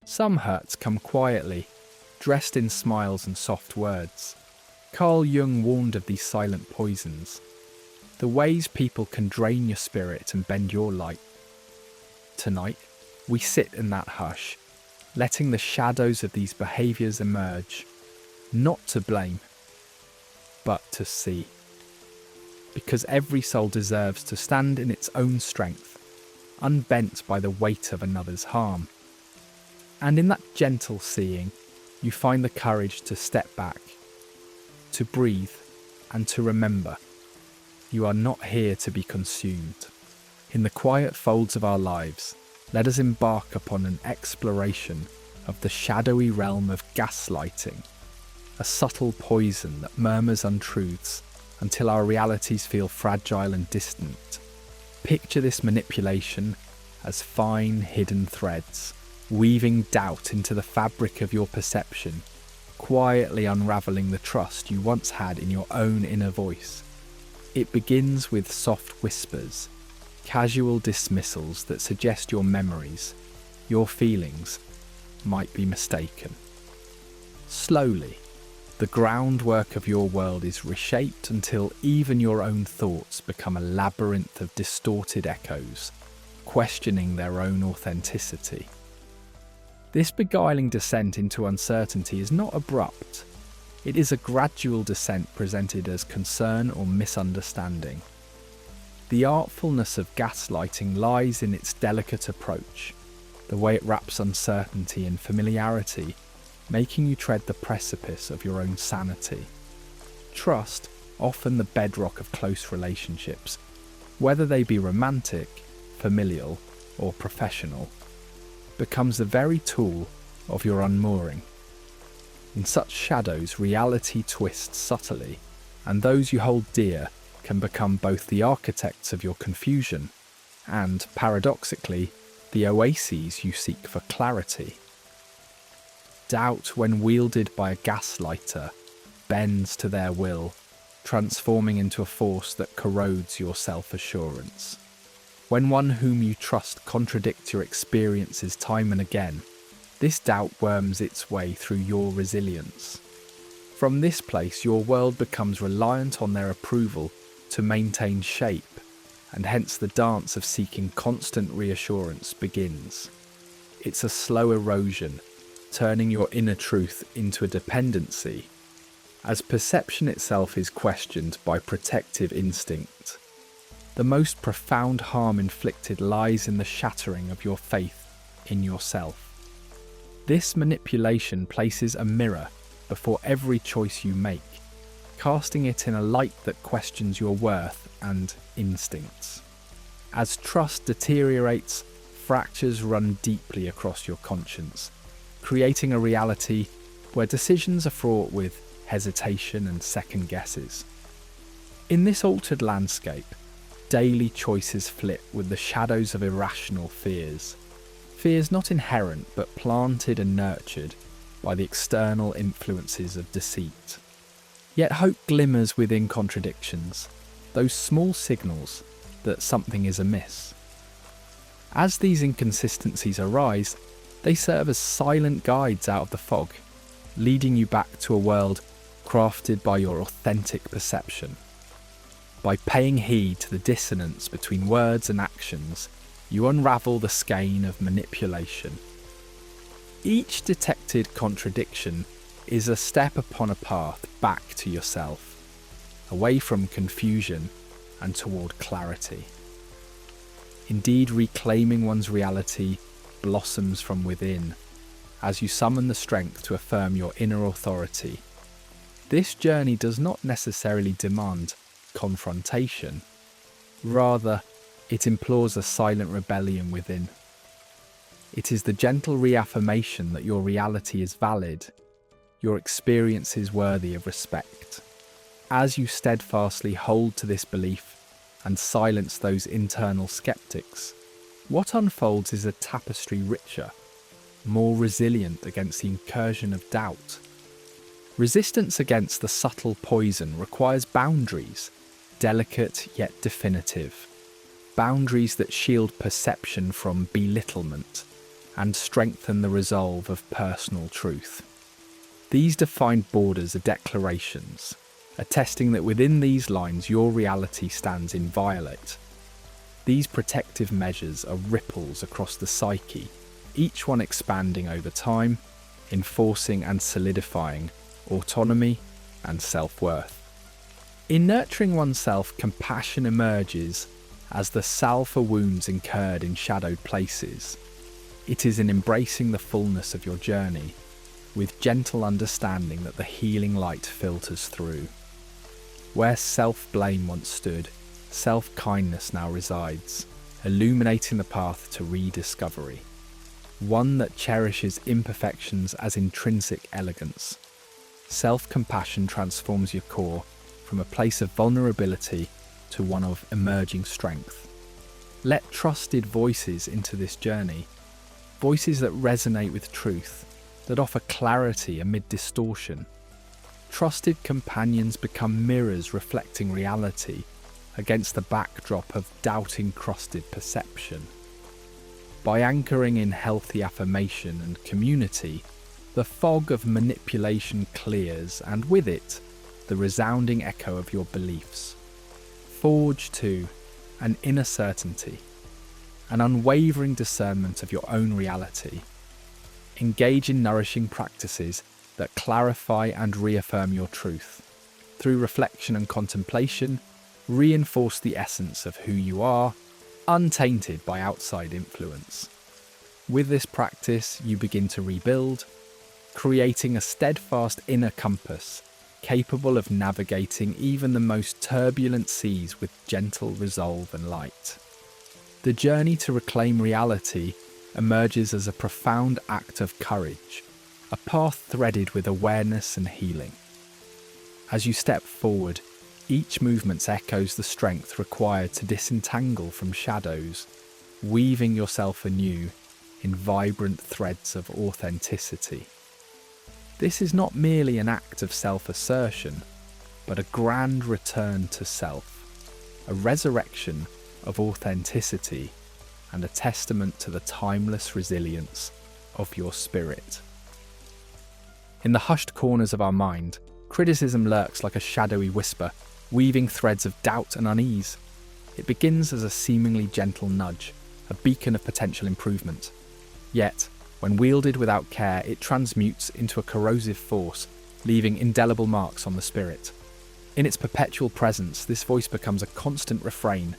Some hurts come quietly, dressed in smiles and soft words. Carl Jung warned of these silent poisons, the ways people can drain your spirit and bend your light. Tonight, we sit in that hush, letting the shadows of these behaviours emerge, not to blame, but to see. Because every soul deserves to stand in its own strength, unbent by the weight of another's harm. And in that gentle seeing, you find the courage to step back, to breathe, and to remember. You are not here to be consumed. In the quiet folds of our lives, let us embark upon an exploration of the shadowy realm of gaslighting, a subtle poison that murmurs untruths until our realities feel fragile and distant. Picture this manipulation as fine, hidden threads, weaving doubt into the fabric of your perception, quietly unravelling the trust you once had in your own inner voice. It begins with soft whispers, casual dismissals that suggest your memories, your feelings, might be mistaken. Slowly, the groundwork of your world is reshaped until even your own thoughts become a labyrinth of distorted echoes, questioning their own authenticity. This beguiling descent into uncertainty is not abrupt. It is a gradual descent presented as concern or misunderstanding. The artfulness of gaslighting lies in its delicate approach, the way it wraps uncertainty in familiarity, making you tread the precipice of your own sanity. Trust, often the bedrock of close relationships, whether they be romantic, familial, or professional, becomes the very tool of your unmooring. In such shadows, reality twists subtly, and those you hold dear can become both the architects of your confusion and, paradoxically, the oases you seek for clarity. Doubt, when wielded by a gaslighter, bends to their will, transforming into a force that corrodes your self-assurance. When one whom you trust contradicts your experiences time and again, this doubt worms its way through your resilience. From this place, your world becomes reliant on their approval to maintain shape, and hence the dance of seeking constant reassurance begins. It's a slow erosion, turning your inner truth into a dependency, as perception itself is questioned by protective instinct. The most profound harm inflicted lies in the shattering of your faith in yourself. This manipulation places a mirror before every choice you make, casting it in a light that questions your worth and instincts. As trust deteriorates, fractures run deeply across your conscience, creating a reality where decisions are fraught with hesitation and second guesses. In this altered landscape, daily choices flit with the shadows of irrational fears. Fears not inherent but planted and nurtured by the external influences of deceit. Yet hope glimmers within contradictions, those small signals that something is amiss. As these inconsistencies arise, they serve as silent guides out of the fog, leading you back to a world crafted by your authentic perception. By paying heed to the dissonance between words and actions, you unravel the skein of manipulation. Each detected contradiction is a step upon a path back to yourself, away from confusion and toward clarity. Indeed, reclaiming one's reality blossoms from within, as you summon the strength to affirm your inner authority. This journey does not necessarily demand confrontation. Rather, it implores a silent rebellion within. It is the gentle reaffirmation that your reality is valid, your experience is worthy of respect. As you steadfastly hold to this belief and silence those internal skeptics, what unfolds is a tapestry richer, more resilient against the incursion of doubt. Resistance against the subtle poison requires boundaries, delicate yet definitive. Boundaries that shield perception from belittlement and strengthen the resolve of personal truth. These defined borders are declarations, attesting that within these lines your reality stands inviolate. These protective measures are ripples across the psyche, each one expanding over time, enforcing and solidifying autonomy and self-worth. In nurturing oneself, compassion emerges as the salve for wounds incurred in shadowed places. It is in embracing the fullness of your journey, with gentle understanding that the healing light filters through. Where self-blame once stood, self-kindness now resides, illuminating the path to rediscovery. One that cherishes imperfections as intrinsic elegance. Self-compassion transforms your core from a place of vulnerability to one of emerging strength. Let trusted voices into this journey, voices that resonate with truth, that offer clarity amid distortion. Trusted companions become mirrors reflecting reality against the backdrop of doubt-encrusted perception. By anchoring in healthy affirmation and community, the fog of manipulation clears, and with it, the resounding echo of your beliefs. Forge, too, an inner certainty, an unwavering discernment of your own reality. Engage in nourishing practices that clarify and reaffirm your truth. Through reflection and contemplation, reinforce the essence of who you are, untainted by outside influence. With this practice, you begin to rebuild, creating a steadfast inner compass capable of navigating even the most turbulent seas with gentle resolve and light. The journey to reclaim reality emerges as a profound act of courage, a path threaded with awareness and healing. As you step forward, each movement echoes the strength required to disentangle from shadows, weaving yourself anew in vibrant threads of authenticity. This is not merely an act of self-assertion, but a grand return to self, a resurrection of authenticity, and a testament to the timeless resilience of your spirit. In the hushed corners of our mind, criticism lurks like a shadowy whisper, weaving threads of doubt and unease. It begins as a seemingly gentle nudge, a beacon of potential improvement. Yet, when wielded without care, it transmutes into a corrosive force, leaving indelible marks on the spirit. In its perpetual presence, this voice becomes a constant refrain,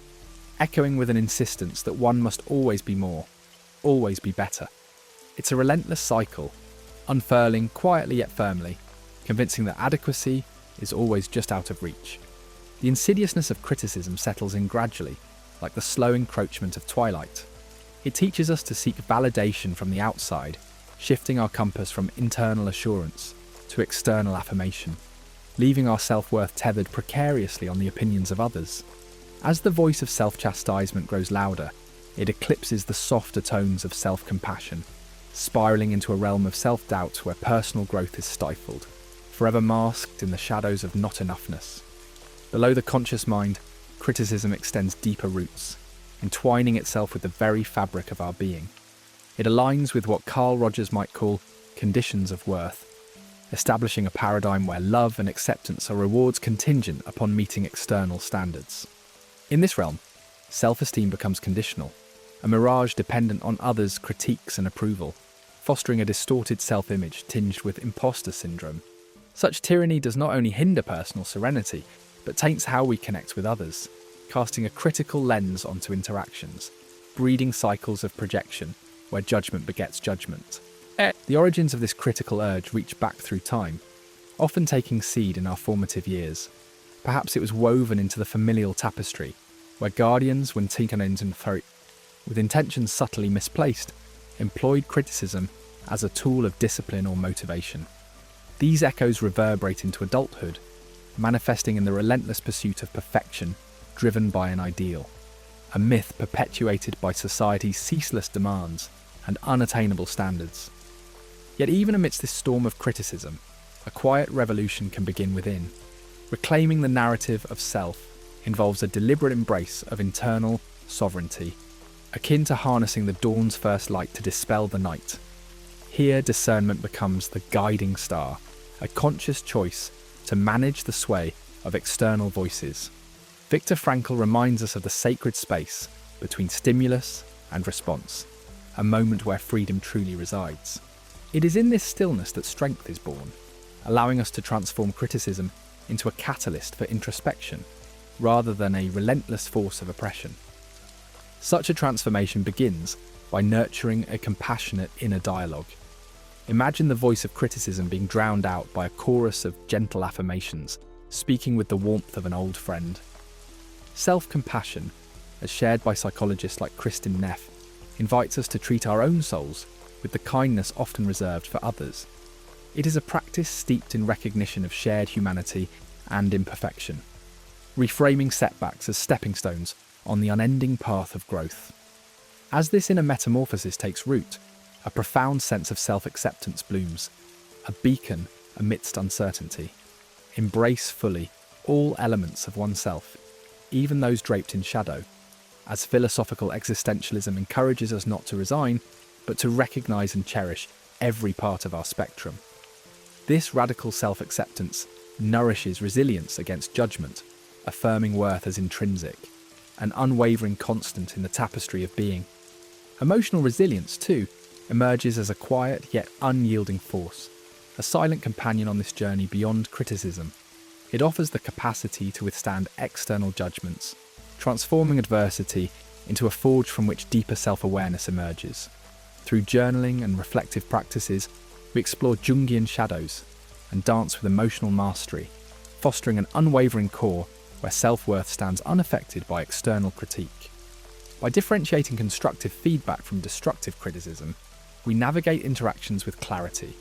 echoing with an insistence that one must always be more, always be better. It's a relentless cycle, unfurling quietly yet firmly, convincing that adequacy is always just out of reach. The insidiousness of criticism settles in gradually, like the slow encroachment of twilight. It teaches us to seek validation from the outside, shifting our compass from internal assurance to external affirmation, leaving our self-worth tethered precariously on the opinions of others. As the voice of self-chastisement grows louder, it eclipses the softer tones of self-compassion, spiralling into a realm of self-doubt where personal growth is stifled, forever masked in the shadows of not-enoughness. Below the conscious mind, criticism extends deeper roots, entwining itself with the very fabric of our being. It aligns with what Carl Jung might call conditions of worth, establishing a paradigm where love and acceptance are rewards contingent upon meeting external standards. In this realm, self-esteem becomes conditional, a mirage dependent on others' critiques and approval, fostering a distorted self-image tinged with imposter syndrome. Such tyranny does not only hinder personal serenity, but taints how we connect with others, casting a critical lens onto interactions, breeding cycles of projection where judgment begets judgment. The origins of this critical urge reach back through time, often taking seed in our formative years. Perhaps it was woven into the familial tapestry, where guardians, when with intentions subtly misplaced, employed criticism as a tool of discipline or motivation. These echoes reverberate into adulthood, manifesting in the relentless pursuit of perfection driven by an ideal, a myth perpetuated by society's ceaseless demands and unattainable standards. Yet even amidst this storm of criticism, a quiet revolution can begin within. Reclaiming the narrative of self involves a deliberate embrace of internal sovereignty, akin to harnessing the dawn's first light to dispel the night. Here, discernment becomes the guiding star, a conscious choice to manage the sway of external voices. Viktor Frankl reminds us of the sacred space between stimulus and response, a moment where freedom truly resides. It is in this stillness that strength is born, allowing us to transform criticism into a catalyst for introspection, rather than a relentless force of oppression. Such a transformation begins by nurturing a compassionate inner dialogue. Imagine the voice of criticism being drowned out by a chorus of gentle affirmations, speaking with the warmth of an old friend. Self-compassion, as shared by psychologists like Kristin Neff, invites us to treat our own souls with the kindness often reserved for others. It is a practice steeped in recognition of shared humanity and imperfection, reframing setbacks as stepping stones on the unending path of growth. As this inner metamorphosis takes root, a profound sense of self-acceptance blooms, a beacon amidst uncertainty. Embrace fully all elements of oneself, even those draped in shadow, as philosophical existentialism encourages us not to resign, but to recognise and cherish every part of our spectrum. This radical self-acceptance nourishes resilience against judgment, affirming worth as intrinsic, an unwavering constant in the tapestry of being. Emotional resilience, too, emerges as a quiet yet unyielding force, a silent companion on this journey beyond criticism. It offers the capacity to withstand external judgments, transforming adversity into a forge from which deeper self-awareness emerges. Through journaling and reflective practices, we explore Jungian shadows and dance with emotional mastery, fostering an unwavering core where self-worth stands unaffected by external critique. By differentiating constructive feedback from destructive criticism, we navigate interactions with clarity.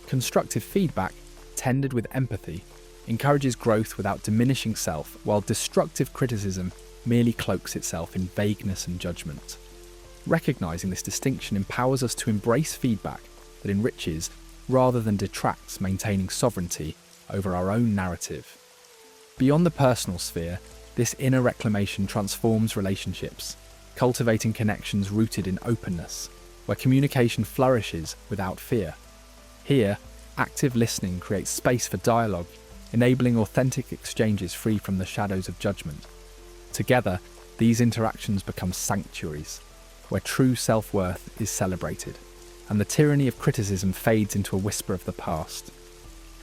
Constructive feedback, tendered with empathy, encourages growth without diminishing self, while destructive criticism merely cloaks itself in vagueness and judgment. Recognizing this distinction empowers us to embrace feedback that enriches rather than detracts, maintaining sovereignty over our own narrative. Beyond the personal sphere, this inner reclamation transforms relationships, cultivating connections rooted in openness, where communication flourishes without fear. Here, active listening creates space for dialogue, enabling authentic exchanges free from the shadows of judgment. Together, these interactions become sanctuaries, where true self-worth is celebrated, and the tyranny of criticism fades into a whisper of the past.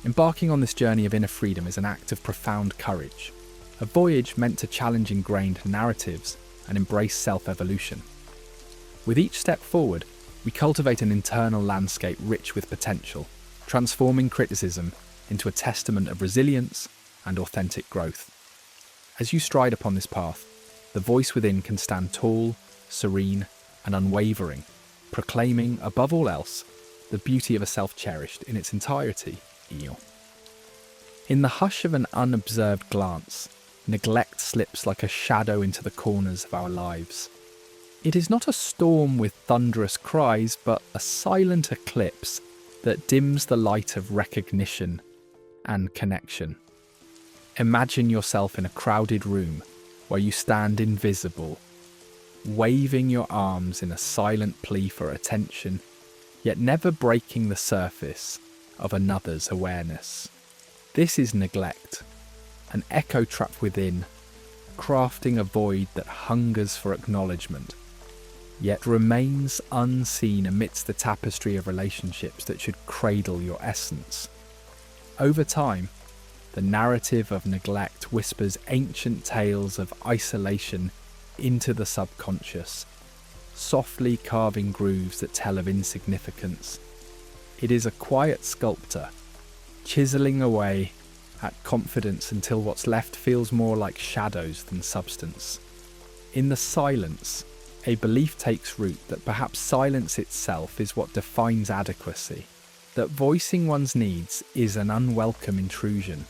Embarking on this journey of inner freedom is an act of profound courage, a voyage meant to challenge ingrained narratives and embrace self-evolution. With each step forward, we cultivate an internal landscape rich with potential, transforming criticism into a testament of resilience and authentic growth. As you stride upon this path, the voice within can stand tall, serene, and unwavering, proclaiming, above all else, the beauty of a self cherished in its entirety. In the hush of an unobserved glance, neglect slips like a shadow into the corners of our lives. It is not a storm with thunderous cries, but a silent eclipse that dims the light of recognition and connection. Imagine yourself in a crowded room where you stand invisible, waving your arms in a silent plea for attention, yet never breaking the surface of another's awareness. This is neglect, an echo trap within, crafting a void that hungers for acknowledgement, yet remains unseen amidst the tapestry of relationships that should cradle your essence. Over time, the narrative of neglect whispers ancient tales of isolation into the subconscious, softly carving grooves that tell of insignificance. It is a quiet sculptor, chiseling away at confidence until what's left feels more like shadows than substance. In the silence, a belief takes root that perhaps silence itself is what defines adequacy, that voicing one's needs is an unwelcome intrusion.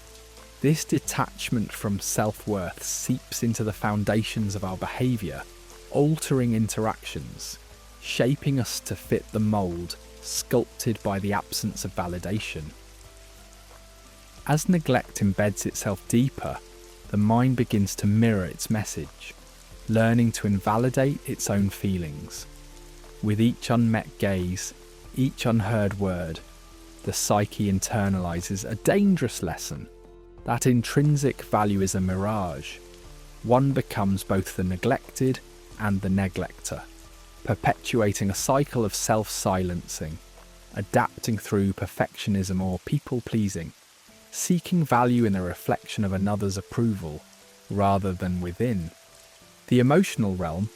This detachment from self-worth seeps into the foundations of our behaviour, altering interactions, shaping us to fit the mould sculpted by the absence of validation. As neglect embeds itself deeper, the mind begins to mirror its message. learning to invalidate its own feelings. With each unmet gaze, each unheard word, the psyche internalizes a dangerous lesson. That intrinsic value is a mirage. One becomes both the neglected and the neglector, perpetuating a cycle of self-silencing, adapting through perfectionism or people-pleasing, seeking value in the reflection of another's approval rather than within. The emotional realm,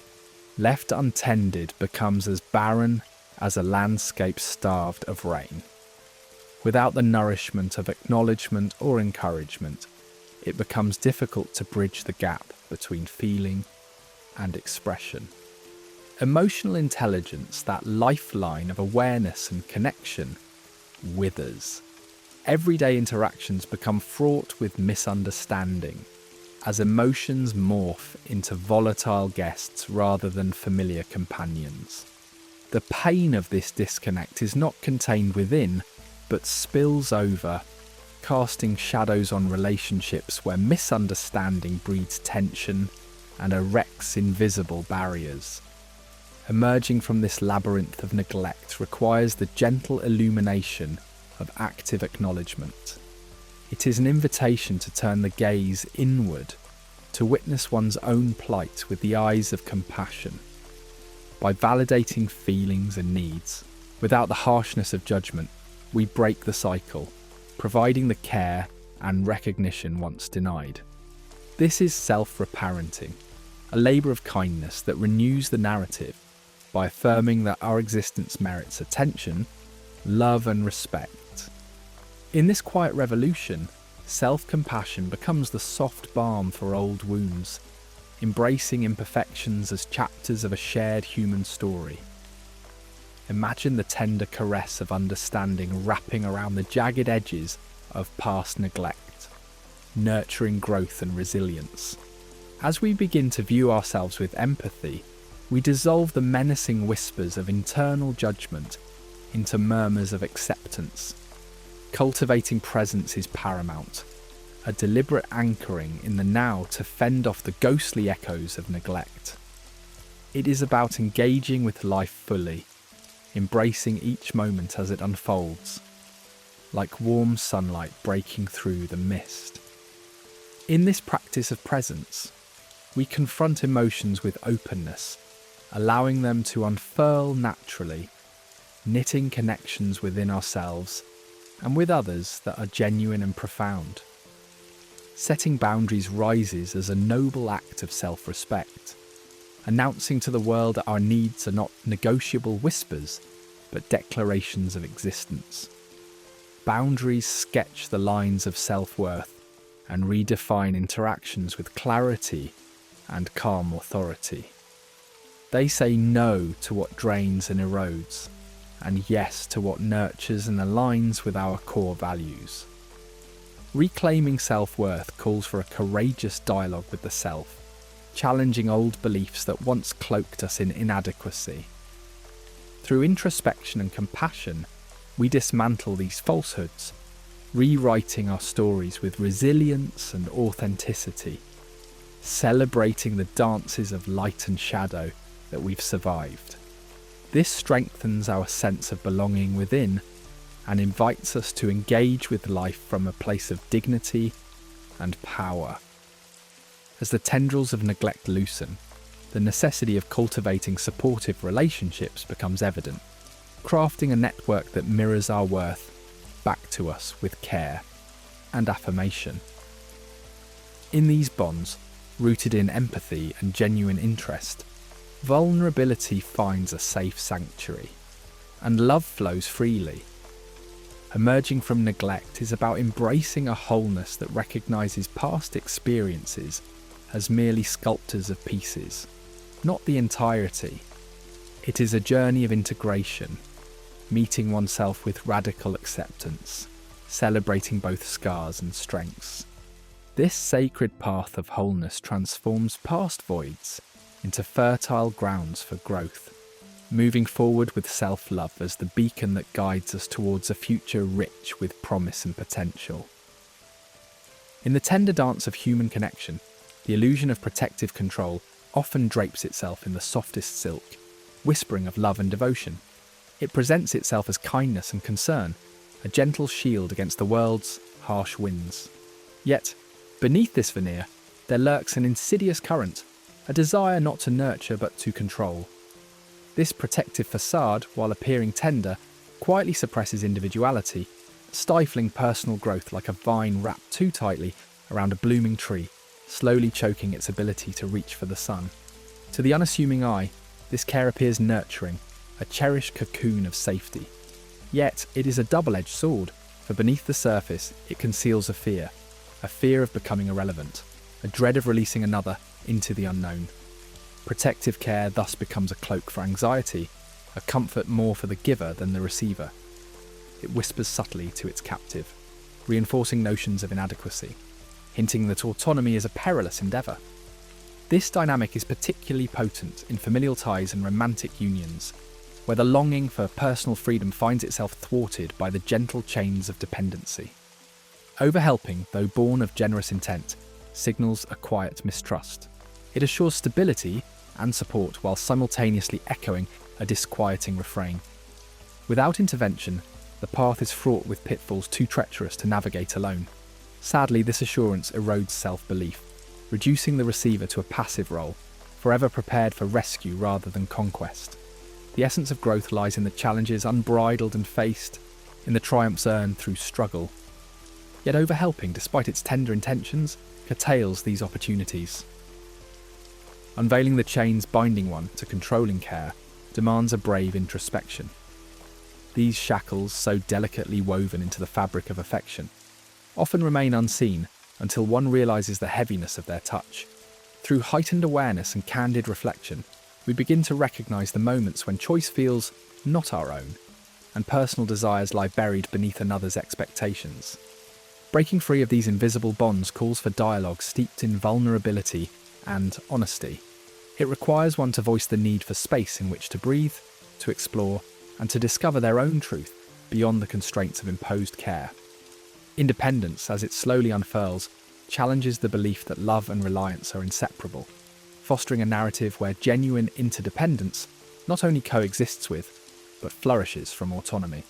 left untended, becomes as barren as a landscape starved of rain. Without the nourishment of acknowledgement or encouragement, it becomes difficult to bridge the gap between feeling and expression. Emotional intelligence, that lifeline of awareness and connection, withers. Everyday interactions become fraught with misunderstanding, as emotions morph into volatile guests rather than familiar companions. The pain of this disconnect is not contained within, but spills over, casting shadows on relationships where misunderstanding breeds tension and erects invisible barriers. Emerging from this labyrinth of neglect requires the gentle illumination of active acknowledgement. It is an invitation to turn the gaze inward, to witness one's own plight with the eyes of compassion. By validating feelings and needs, without the harshness of judgment, we break the cycle, providing the care and recognition once denied. This is self-reparenting, a labour of kindness that renews the narrative by affirming that our existence merits attention, love and respect. In this quiet revolution, self-compassion becomes the soft balm for old wounds, embracing imperfections as chapters of a shared human story. Imagine the tender caress of understanding wrapping around the jagged edges of past neglect, nurturing growth and resilience. As we begin to view ourselves with empathy, we dissolve the menacing whispers of internal judgment into murmurs of acceptance. Cultivating presence is paramount, a deliberate anchoring in the now to fend off the ghostly echoes of neglect. It is about engaging with life fully, embracing each moment as it unfolds, like warm sunlight breaking through the mist. In this practice of presence, we confront emotions with openness, allowing them to unfurl naturally, knitting connections within ourselves and with others that are genuine and profound. Setting boundaries rises as a noble act of self-respect, announcing to the world that our needs are not negotiable whispers, but declarations of existence. Boundaries sketch the lines of self-worth and redefine interactions with clarity and calm authority. They say no to what drains and erodes, and yes to what nurtures and aligns with our core values. Reclaiming self-worth calls for a courageous dialogue with the self, challenging old beliefs that once cloaked us in inadequacy. Through introspection and compassion, we dismantle these falsehoods, rewriting our stories with resilience and authenticity, celebrating the dances of light and shadow that we've survived. This strengthens our sense of belonging within and invites us to engage with life from a place of dignity and power. As the tendrils of neglect loosen, the necessity of cultivating supportive relationships becomes evident, crafting a network that mirrors our worth back to us with care and affirmation. In these bonds, rooted in empathy and genuine interest, vulnerability finds a safe sanctuary, and love flows freely. Emerging from neglect is about embracing a wholeness that recognises past experiences as merely sculptors of pieces, not the entirety. It is a journey of integration, meeting oneself with radical acceptance, celebrating both scars and strengths. This sacred path of wholeness transforms past voids into fertile grounds for growth, moving forward with self-love as the beacon that guides us towards a future rich with promise and potential. In the tender dance of human connection, the illusion of protective control often drapes itself in the softest silk, whispering of love and devotion. It presents itself as kindness and concern, a gentle shield against the world's harsh winds. Yet, beneath this veneer, there lurks an insidious current, a desire not to nurture but to control. This protective facade, while appearing tender, quietly suppresses individuality, stifling personal growth like a vine wrapped too tightly around a blooming tree, slowly choking its ability to reach for the sun. To the unassuming eye, this care appears nurturing, a cherished cocoon of safety. Yet it is a double-edged sword, for beneath the surface it conceals a fear of becoming irrelevant, a dread of releasing another into the unknown. Protective care thus becomes a cloak for anxiety, a comfort more for the giver than the receiver. It whispers subtly to its captive, reinforcing notions of inadequacy, hinting that autonomy is a perilous endeavour. This dynamic is particularly potent in familial ties and romantic unions, where the longing for personal freedom finds itself thwarted by the gentle chains of dependency. Overhelping, though born of generous intent, signals a quiet mistrust. It assures stability and support while simultaneously echoing a disquieting refrain. Without intervention, the path is fraught with pitfalls too treacherous to navigate alone. Sadly, this assurance erodes self-belief, reducing the receiver to a passive role, forever prepared for rescue rather than conquest. The essence of growth lies in the challenges unbridled and faced, in the triumphs earned through struggle. Yet overhelping, despite its tender intentions, curtails these opportunities. Unveiling the chains binding one to controlling care demands a brave introspection. These shackles, so delicately woven into the fabric of affection, often remain unseen until one realises the heaviness of their touch. Through heightened awareness and candid reflection, we begin to recognise the moments when choice feels not our own, and personal desires lie buried beneath another's expectations. Breaking free of these invisible bonds calls for dialogue steeped in vulnerability and honesty. It requires one to voice the need for space in which to breathe, to explore, and to discover their own truth beyond the constraints of imposed care. Independence, as it slowly unfurls, challenges the belief that love and reliance are inseparable, fostering a narrative where genuine interdependence not only coexists with, but flourishes from autonomy.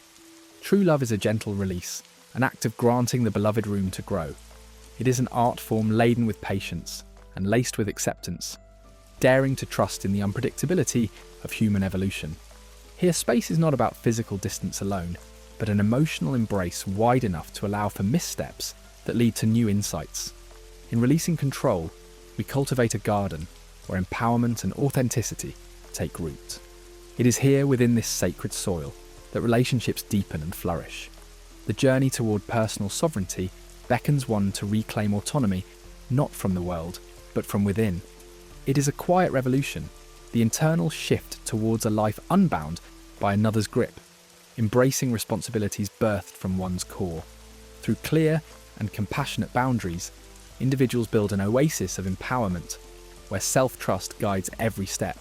True love is a gentle release, an act of granting the beloved room to grow. It is an art form laden with patience and laced with acceptance, daring to trust in the unpredictability of human evolution. Here, space is not about physical distance alone, but an emotional embrace wide enough to allow for missteps that lead to new insights. In releasing control, we cultivate a garden where empowerment and authenticity take root. It is here within this sacred soil that relationships deepen and flourish. The journey toward personal sovereignty beckons one to reclaim autonomy not from the world, but from within. It is a quiet revolution, the internal shift towards a life unbound by another's grip, embracing responsibilities birthed from one's core. Through clear and compassionate boundaries, individuals build an oasis of empowerment where self-trust guides every step.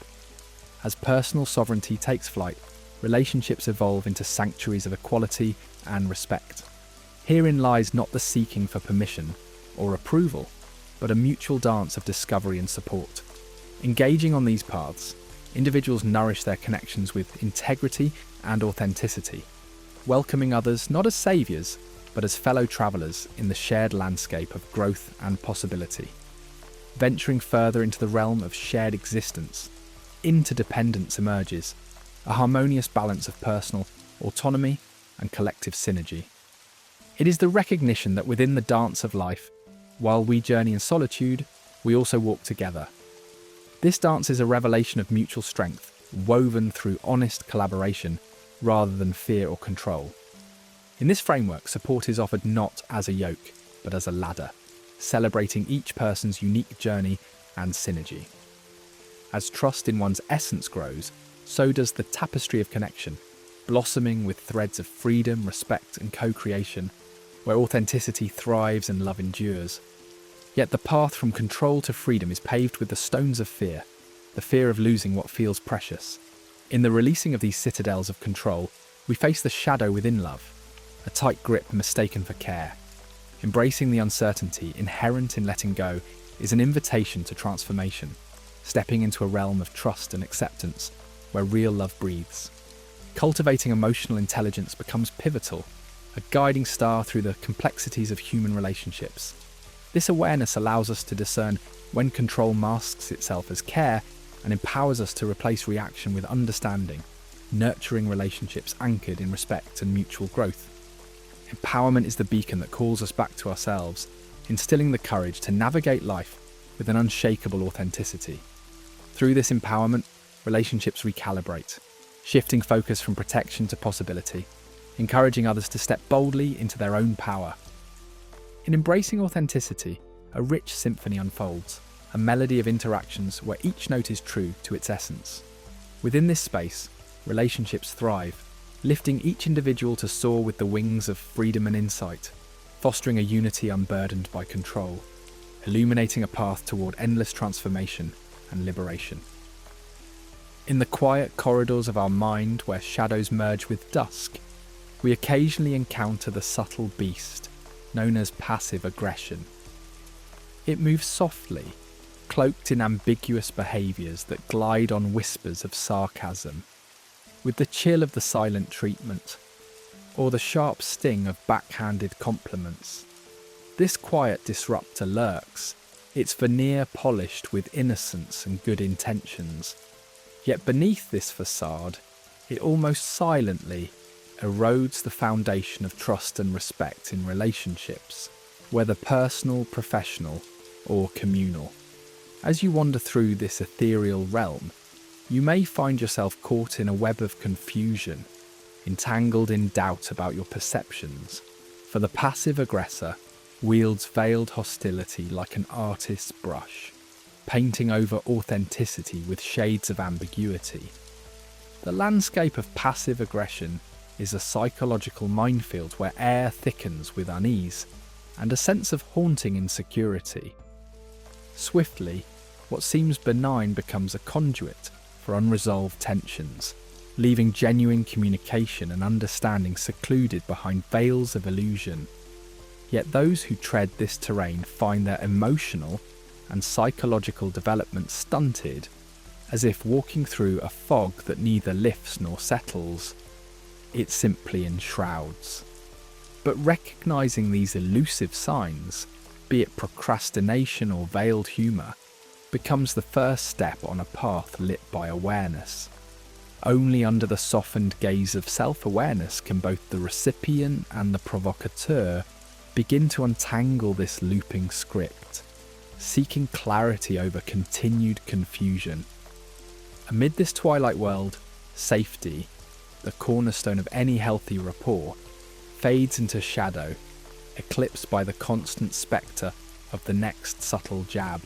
As personal sovereignty takes flight, relationships evolve into sanctuaries of equality and respect. Herein lies not the seeking for permission or approval, but a mutual dance of discovery and support. Engaging on these paths, individuals nourish their connections with integrity and authenticity, welcoming others not as saviours, but as fellow travellers in the shared landscape of growth and possibility. Venturing further into the realm of shared existence, interdependence emerges, a harmonious balance of personal autonomy and collective synergy. It is the recognition that within the dance of life, while we journey in solitude, we also walk together. This dance is a revelation of mutual strength, woven through honest collaboration rather than fear or control. In this framework, support is offered not as a yoke, but as a ladder, celebrating each person's unique journey and synergy. As trust in one's essence grows, so does the tapestry of connection, blossoming with threads of freedom, respect, and co-creation, where authenticity thrives and love endures. Yet the path from control to freedom is paved with the stones of fear, the fear of losing what feels precious. In the releasing of these citadels of control, we face the shadow within love, a tight grip mistaken for care. Embracing the uncertainty inherent in letting go is an invitation to transformation, stepping into a realm of trust and acceptance where real love breathes. Cultivating emotional intelligence becomes pivotal, a guiding star through the complexities of human relationships. This awareness allows us to discern when control masks itself as care and empowers us to replace reaction with understanding, nurturing relationships anchored in respect and mutual growth. Empowerment is the beacon that calls us back to ourselves, instilling the courage to navigate life with an unshakable authenticity. Through this empowerment, relationships recalibrate, shifting focus from protection to possibility, encouraging others to step boldly into their own power. In embracing authenticity, a rich symphony unfolds, a melody of interactions where each note is true to its essence. Within this space, relationships thrive, lifting each individual to soar with the wings of freedom and insight, fostering a unity unburdened by control, illuminating a path toward endless transformation and liberation. In the quiet corridors of our mind where shadows merge with dusk, we occasionally encounter the subtle beast known as passive aggression. It moves softly, cloaked in ambiguous behaviours that glide on whispers of sarcasm, with the chill of the silent treatment, or the sharp sting of backhanded compliments. This quiet disruptor lurks, its veneer polished with innocence and good intentions. Yet beneath this facade, it almost silently erodes the foundation of trust and respect in relationships, whether personal, professional, or communal. As you wander through this ethereal realm, you may find yourself caught in a web of confusion, entangled in doubt about your perceptions, for the passive aggressor wields veiled hostility like an artist's brush, painting over authenticity with shades of ambiguity. The landscape of passive aggression is a psychological minefield where air thickens with unease and a sense of haunting insecurity. Swiftly, what seems benign becomes a conduit for unresolved tensions, leaving genuine communication and understanding secluded behind veils of illusion. Yet those who tread this terrain find their emotional and psychological development stunted, as if walking through a fog that neither lifts nor settles. It simply enshrouds. But recognizing these elusive signs, be it procrastination or veiled humour, becomes the first step on a path lit by awareness. Only under the softened gaze of self-awareness can both the recipient and the provocateur begin to untangle this looping script, seeking clarity over continued confusion. Amid this twilight world, safety, the cornerstone of any healthy rapport, fades into shadow, eclipsed by the constant spectre of the next subtle jab.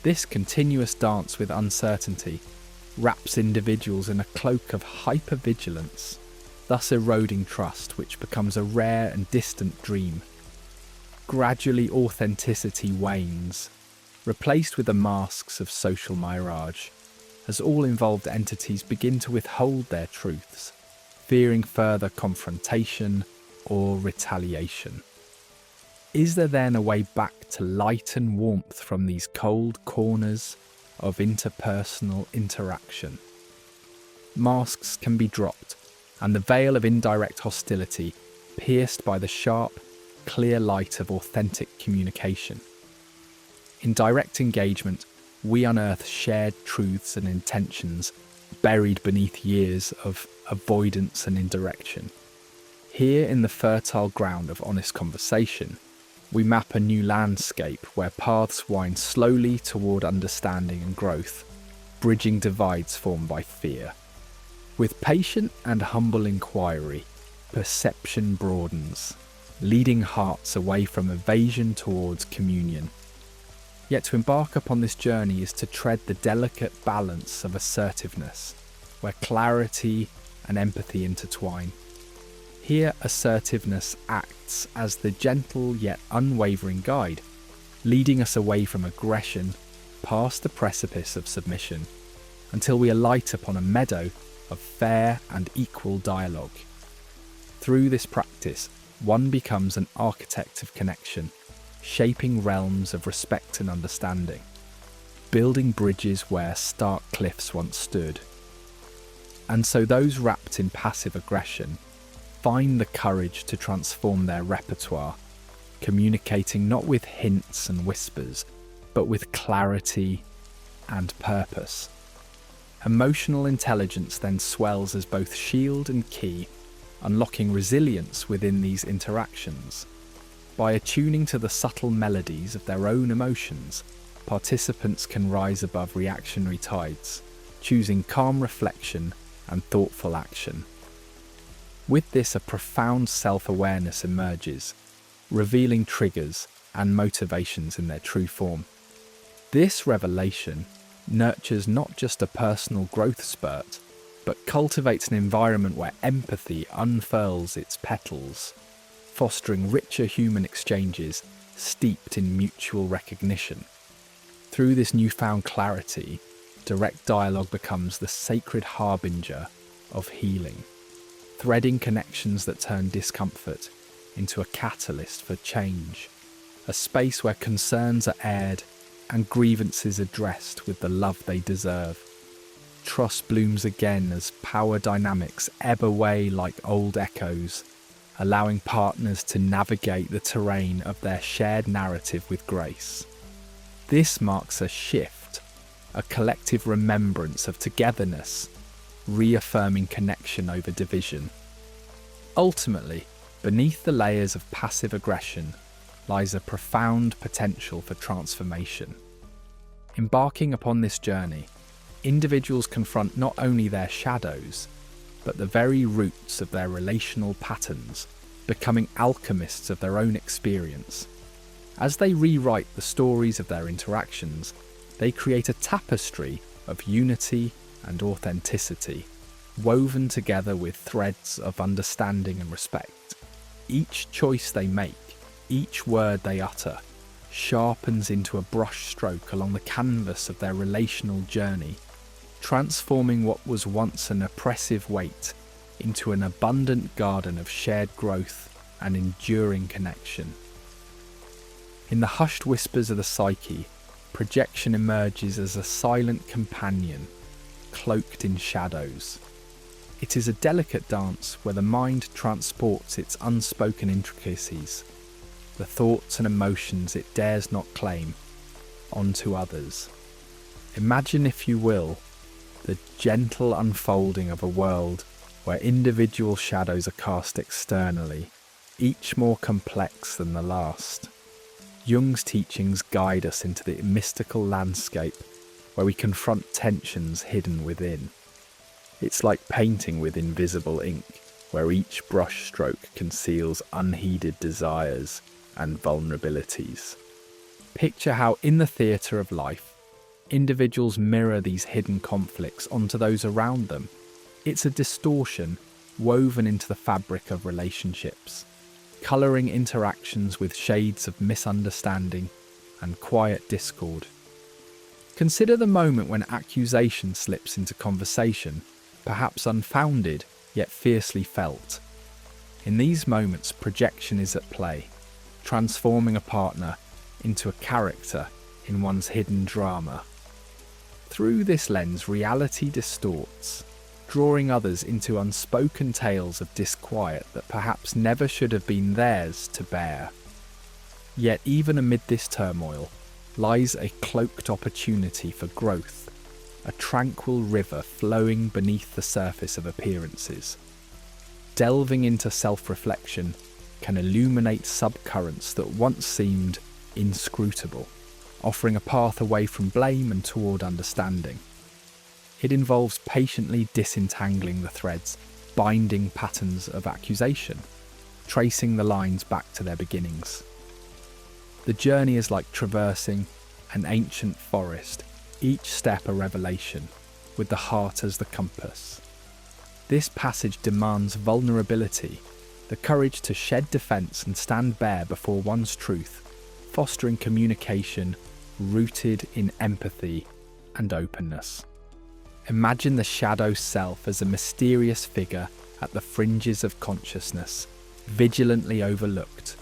This continuous dance with uncertainty wraps individuals in a cloak of hypervigilance, thus eroding trust, which becomes a rare and distant dream. Gradually, authenticity wanes, replaced with the masks of social mirage, as all involved entities begin to withhold their truths, fearing further confrontation or retaliation. Is there then a way back to light and warmth from these cold corners of interpersonal interaction? Masks can be dropped, and the veil of indirect hostility pierced by the sharp, clear light of authentic communication. In direct engagement, we unearth shared truths and intentions buried beneath years of avoidance and indirection. Here in the fertile ground of honest conversation, we map a new landscape where paths wind slowly toward understanding and growth, bridging divides formed by fear. With patient and humble inquiry, perception broadens, leading hearts away from evasion towards communion. Yet to embark upon this journey is to tread the delicate balance of assertiveness, where clarity and empathy intertwine. Here, assertiveness acts as the gentle yet unwavering guide, leading us away from aggression past the precipice of submission, until we alight upon a meadow of fair and equal dialogue. Through this practice, one becomes an architect of connection, shaping realms of respect and understanding. building bridges where stark cliffs once stood. And so those wrapped in passive aggression find the courage to transform their repertoire, communicating not with hints and whispers, but with clarity and purpose. Emotional intelligence then swells as both shield and key, unlocking resilience within these interactions. By attuning to the subtle melodies of their own emotions, participants can rise above reactionary tides, choosing calm reflection and thoughtful action. With this, a profound self-awareness emerges, revealing triggers and motivations in their true form. This revelation nurtures not just a personal growth spurt, but cultivates an environment where empathy unfurls its petals, fostering richer human exchanges steeped in mutual recognition. Through this newfound clarity, direct dialogue becomes the sacred harbinger of healing, threading connections that turn discomfort into a catalyst for change, a space where concerns are aired and grievances addressed with the love they deserve. Trust blooms again as power dynamics ebb away like old echoes, allowing partners to navigate the terrain of their shared narrative with grace. This marks a shift, a collective remembrance of togetherness, reaffirming connection over division. Ultimately, beneath the layers of passive aggression lies a profound potential for transformation. Embarking upon this journey, individuals confront not only their shadows, but the very roots of their relational patterns, becoming alchemists of their own experience. As they rewrite the stories of their interactions, they create a tapestry of unity and authenticity, woven together with threads of understanding and respect. Each choice they make, each word they utter, sharpens into a brushstroke along the canvas of their relational journey, transforming what was once an oppressive weight into an abundant garden of shared growth and enduring connection. In the hushed whispers of the psyche, projection emerges as a silent companion, cloaked in shadows. It is a delicate dance where the mind transports its unspoken intricacies, the thoughts and emotions it dares not claim, onto others. Imagine, if you will, the gentle unfolding of a world where individual shadows are cast externally, each more complex than the last. Jung's teachings guide us into the mystical landscape where we confront tensions hidden within. It's like painting with invisible ink, where each brushstroke conceals unheeded desires and vulnerabilities. Picture how, in the theatre of life, individuals mirror these hidden conflicts onto those around them. It's a distortion woven into the fabric of relationships, colouring interactions with shades of misunderstanding and quiet discord. Consider the moment when accusation slips into conversation, perhaps unfounded yet fiercely felt. In these moments, projection is at play, transforming a partner into a character in one's hidden drama. Through this lens, reality distorts, drawing others into unspoken tales of disquiet that perhaps never should have been theirs to bear. Yet even amid this turmoil lies a cloaked opportunity for growth, a tranquil river flowing beneath the surface of appearances. Delving into self-reflection can illuminate subcurrents that once seemed inscrutable, offering a path away from blame and toward understanding. It involves patiently disentangling the threads, binding patterns of accusation, tracing the lines back to their beginnings. The journey is like traversing an ancient forest, each step a revelation, with the heart as the compass. This passage demands vulnerability, the courage to shed defence and stand bare before one's truth, fostering communication rooted in empathy and openness. Imagine the shadow self as a mysterious figure at the fringes of consciousness, vigilantly overlooked.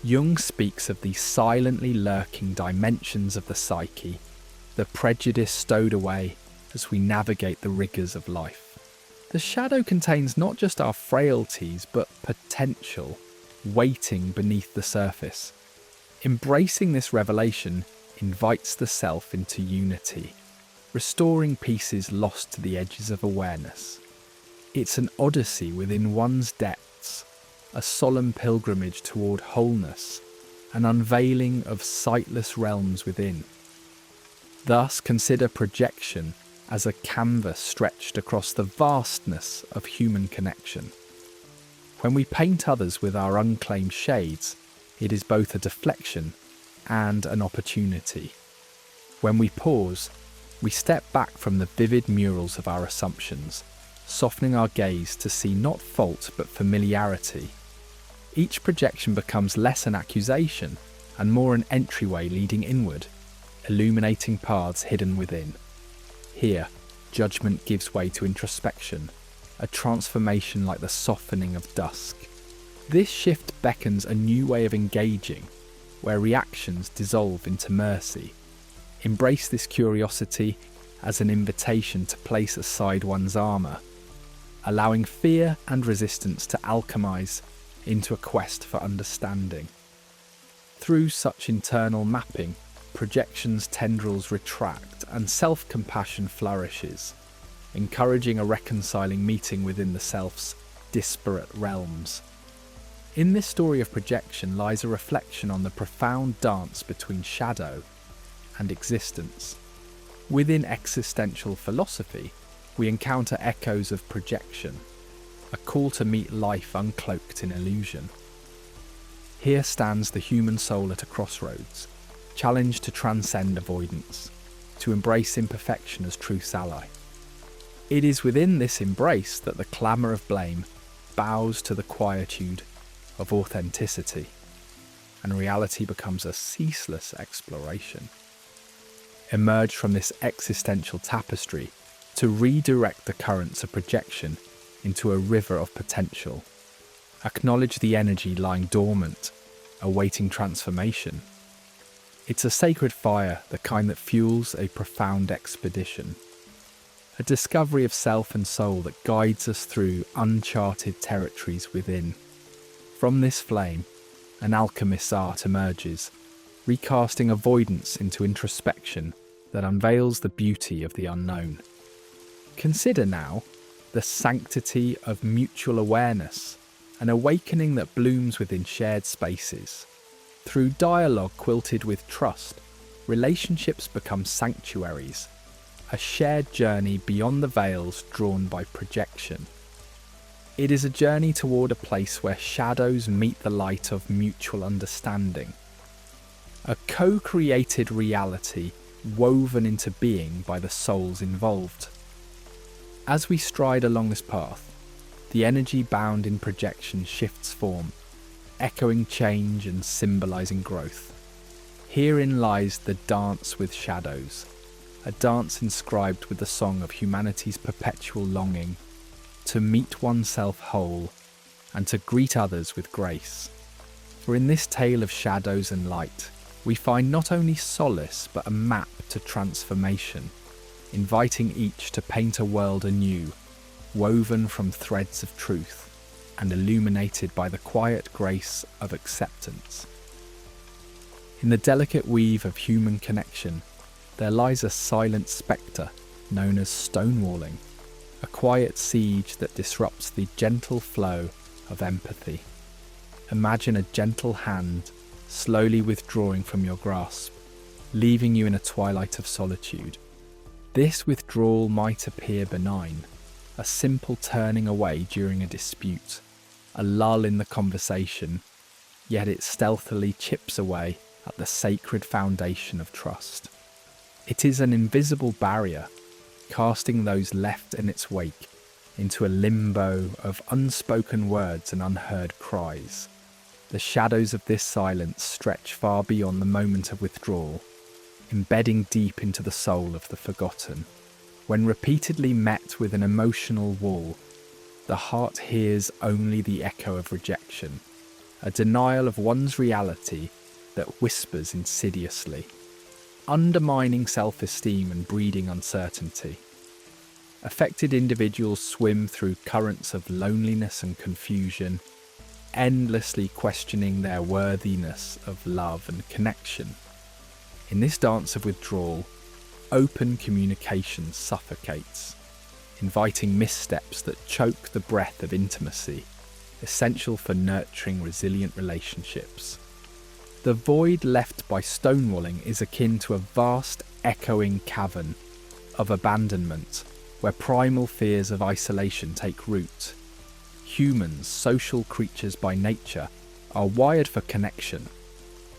Jung speaks of these silently lurking dimensions of the psyche, the prejudice stowed away as we navigate the rigours of life. The shadow contains not just our frailties, but potential, waiting beneath the surface. Embracing this revelation invites the self into unity, restoring pieces lost to the edges of awareness. It's an odyssey within one's depths, a solemn pilgrimage toward wholeness, an unveiling of sightless realms within. Thus, consider projection as a canvas stretched across the vastness of human connection. When we paint others with our unclaimed shades, it is both a deflection and an opportunity. When we pause, we step back from the vivid murals of our assumptions, softening our gaze to see not fault but familiarity. Each projection becomes less an accusation and more an entryway leading inward, illuminating paths hidden within. Here, judgment gives way to introspection, a transformation like the softening of dusk. This shift beckons a new way of engaging, where reactions dissolve into mercy. Embrace this curiosity as an invitation to place aside one's armour, allowing fear and resistance to alchemize into a quest for understanding. Through such internal mapping, projection's tendrils retract and self-compassion flourishes, encouraging a reconciling meeting within the self's disparate realms. In this story of projection lies a reflection on the profound dance between shadow and existence. Within existential philosophy, we encounter echoes of projection, a call to meet life uncloaked in illusion. Here stands the human soul at a crossroads, challenged to transcend avoidance, to embrace imperfection as truth's ally. It is within this embrace that the clamour of blame bows to the quietude of authenticity, and reality becomes a ceaseless exploration. Emerge from this existential tapestry to redirect the currents of projection into a river of potential. Acknowledge the energy lying dormant, awaiting transformation. It's a sacred fire, the kind that fuels a profound expedition. A discovery of self and soul that guides us through uncharted territories within. From this flame, an alchemist's art emerges, recasting avoidance into introspection that unveils the beauty of the unknown. Consider now the sanctity of mutual awareness, an awakening that blooms within shared spaces. Through dialogue quilted with trust, relationships become sanctuaries, a shared journey beyond the veils drawn by projection. It is a journey toward a place where shadows meet the light of mutual understanding. A co-created reality woven into being by the souls involved. As we stride along this path, the energy bound in projection shifts form, echoing change and symbolising growth. Herein lies the dance with shadows, a dance inscribed with the song of humanity's perpetual longing to meet oneself whole and to greet others with grace. For in this tale of shadows and light, we find not only solace but a map to transformation, inviting each to paint a world anew, woven from threads of truth and illuminated by the quiet grace of acceptance. In the delicate weave of human connection, there lies a silent spectre known as stonewalling, a quiet siege that disrupts the gentle flow of empathy. Imagine a gentle hand slowly withdrawing from your grasp, leaving you in a twilight of solitude. This withdrawal might appear benign, a simple turning away during a dispute, a lull in the conversation, yet it stealthily chips away at the sacred foundation of trust. It is an invisible barrier, casting those left in its wake into a limbo of unspoken words and unheard cries. The shadows of this silence stretch far beyond the moment of withdrawal, embedding deep into the soul of the forgotten. When repeatedly met with an emotional wall, the heart hears only the echo of rejection, a denial of one's reality that whispers insidiously. undermining self-esteem and breeding uncertainty. Affected individuals swim through currents of loneliness and confusion, endlessly questioning their worthiness of love and connection. In this dance of withdrawal, open communication suffocates, inviting missteps that choke the breath of intimacy, essential for nurturing resilient relationships. The void left by stonewalling is akin to a vast, echoing cavern of abandonment, where primal fears of isolation take root. Humans, social creatures by nature, are wired for connection,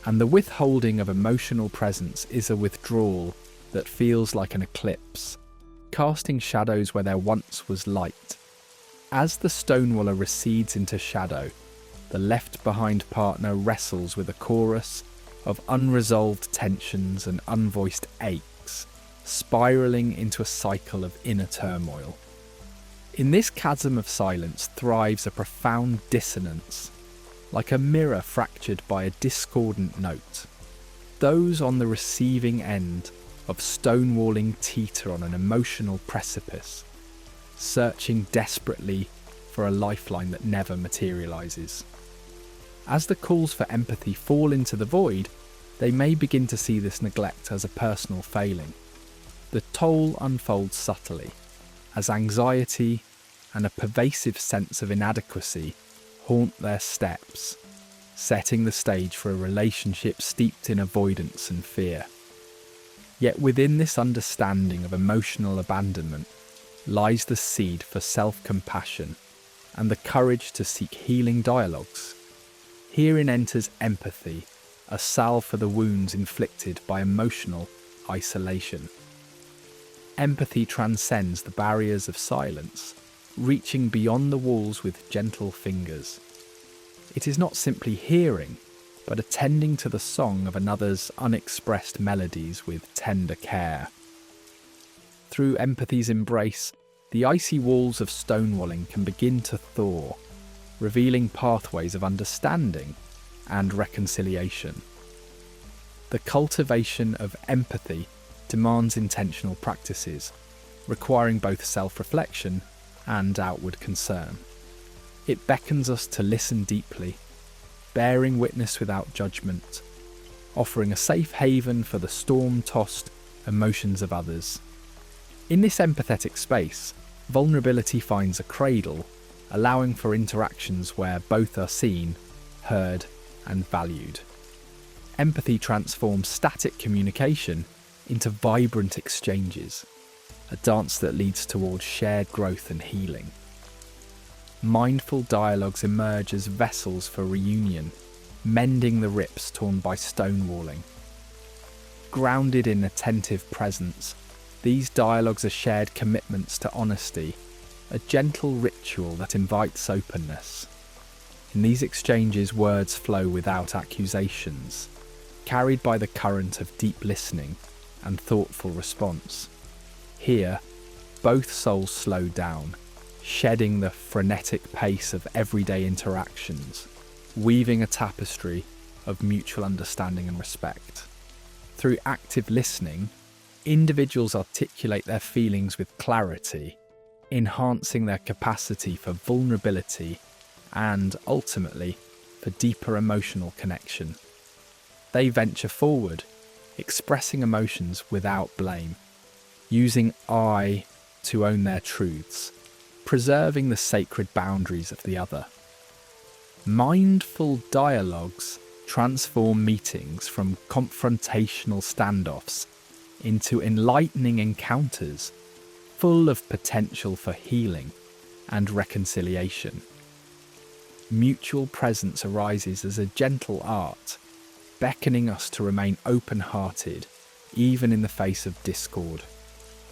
and the withholding of emotional presence is a withdrawal that feels like an eclipse, casting shadows where there once was light. As the stonewaller recedes into shadow, the left-behind partner wrestles with a chorus of unresolved tensions and unvoiced aches, spiralling into a cycle of inner turmoil. In this chasm of silence thrives a profound dissonance, like a mirror fractured by a discordant note. Those on the receiving end of stonewalling teeter on an emotional precipice, searching desperately for a lifeline that never materializes. As the calls for empathy fall into the void, they may begin to see this neglect as a personal failing. The toll unfolds subtly, as anxiety and a pervasive sense of inadequacy haunt their steps, setting the stage for a relationship steeped in avoidance and fear. Yet within this understanding of emotional abandonment lies the seed for self-compassion and the courage to seek healing dialogues. Herein enters empathy, a salve for the wounds inflicted by emotional isolation. Empathy transcends the barriers of silence, reaching beyond the walls with gentle fingers. It is not simply hearing, but attending to the song of another's unexpressed melodies with tender care. Through empathy's embrace, the icy walls of stonewalling can begin to thaw, revealing pathways of understanding and reconciliation. The cultivation of empathy demands intentional practices, requiring both self-reflection and outward concern. It beckons us to listen deeply, bearing witness without judgment, offering a safe haven for the storm-tossed emotions of others. In this empathetic space, vulnerability finds a cradle, allowing for interactions where both are seen, heard, and valued. Empathy transforms static communication into vibrant exchanges, a dance that leads towards shared growth and healing. Mindful dialogues emerge as vessels for reunion, mending the rips torn by stonewalling. Grounded in attentive presence, these dialogues are shared commitments to honesty, a gentle ritual that invites openness. In these exchanges, words flow without accusations, carried by the current of deep listening and thoughtful response. Here, both souls slow down, shedding the frenetic pace of everyday interactions, weaving a tapestry of mutual understanding and respect. Through active listening, individuals articulate their feelings with clarity, enhancing their capacity for vulnerability and, ultimately, for deeper emotional connection. They venture forward, expressing emotions without blame, using I to own their truths, preserving the sacred boundaries of the other. Mindful dialogues transform meetings from confrontational standoffs into enlightening encounters full of potential for healing and reconciliation. Mutual presence arises as a gentle art, beckoning us to remain open-hearted, even in the face of discord.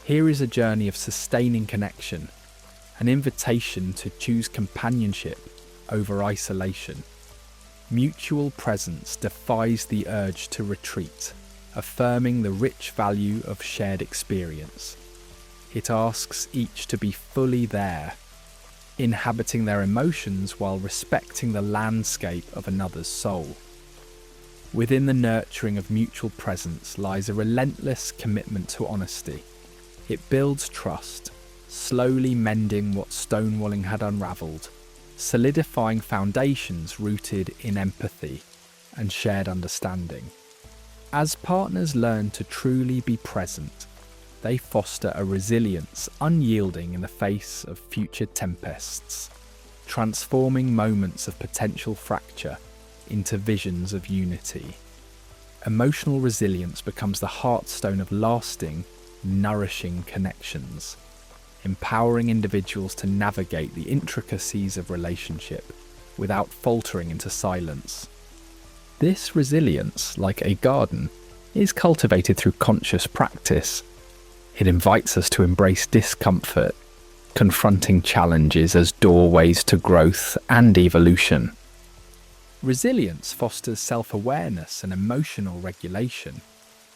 Here is a journey of sustaining connection, an invitation to choose companionship over isolation. Mutual presence defies the urge to retreat, affirming the rich value of shared experience. It asks each to be fully there, inhabiting their emotions while respecting the landscape of another's soul. Within the nurturing of mutual presence lies a relentless commitment to honesty. It builds trust, slowly mending what stonewalling had unravelled, solidifying foundations rooted in empathy and shared understanding. As partners learn to truly be present, they foster a resilience unyielding in the face of future tempests, transforming moments of potential fracture into visions of unity. Emotional resilience becomes the heartstone of lasting, nourishing connections, empowering individuals to navigate the intricacies of relationship without faltering into silence. This resilience, like a garden, is cultivated through conscious practice. It invites us to embrace discomfort, confronting challenges as doorways to growth and evolution. Resilience fosters self-awareness and emotional regulation,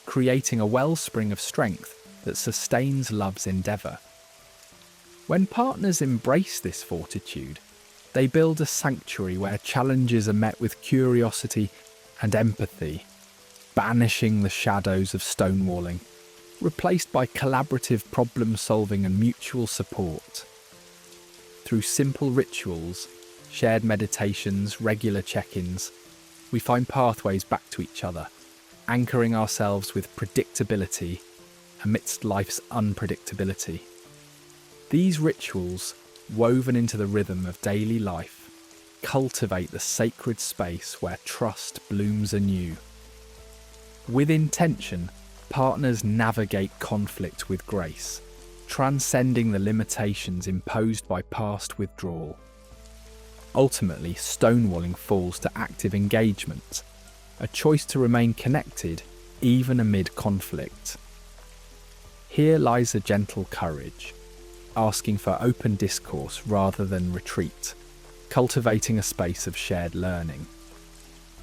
creating a wellspring of strength that sustains love's endeavour. When partners embrace this fortitude, they build a sanctuary where challenges are met with curiosity and empathy, banishing the shadows of stonewalling, replaced by collaborative problem-solving and mutual support. Through simple rituals, shared meditations, regular check-ins, we find pathways back to each other, anchoring ourselves with predictability amidst life's unpredictability. These rituals, woven into the rhythm of daily life, cultivate the sacred space where trust blooms anew. With intention, partners navigate conflict with grace, transcending the limitations imposed by past withdrawal. Ultimately, stonewalling falls to active engagement, a choice to remain connected even amid conflict. Here lies a gentle courage, asking for open discourse rather than retreat, cultivating a space of shared learning.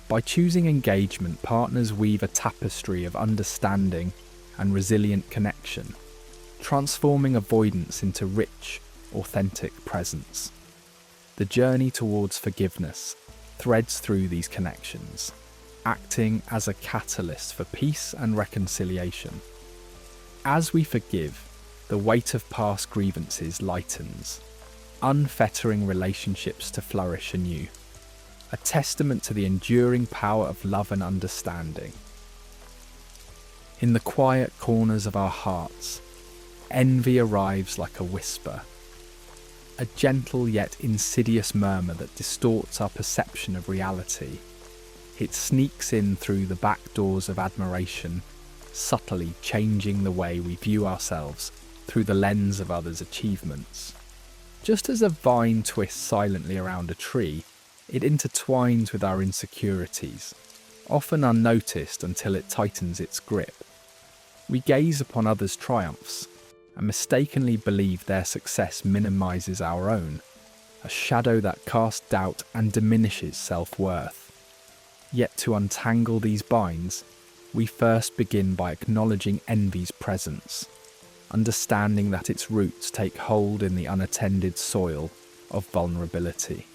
By choosing engagement, partners weave a tapestry of understanding and resilient connection, transforming avoidance into rich, authentic presence. The journey towards forgiveness threads through these connections, acting as a catalyst for peace and reconciliation. As we forgive, the weight of past grievances lightens, unfettering relationships to flourish anew, a testament to the enduring power of love and understanding. In the quiet corners of our hearts, envy arrives like a whisper, a gentle yet insidious murmur that distorts our perception of reality. It sneaks in through the back doors of admiration, subtly changing the way we view ourselves through the lens of others' achievements. Just as a vine twists silently around a tree, it intertwines with our insecurities, often unnoticed until it tightens its grip. We gaze upon others' triumphs and mistakenly believe their success minimises our own, a shadow that casts doubt and diminishes self-worth. Yet to untangle these binds, we first begin by acknowledging envy's presence, understanding that its roots take hold in the unattended soil of vulnerability.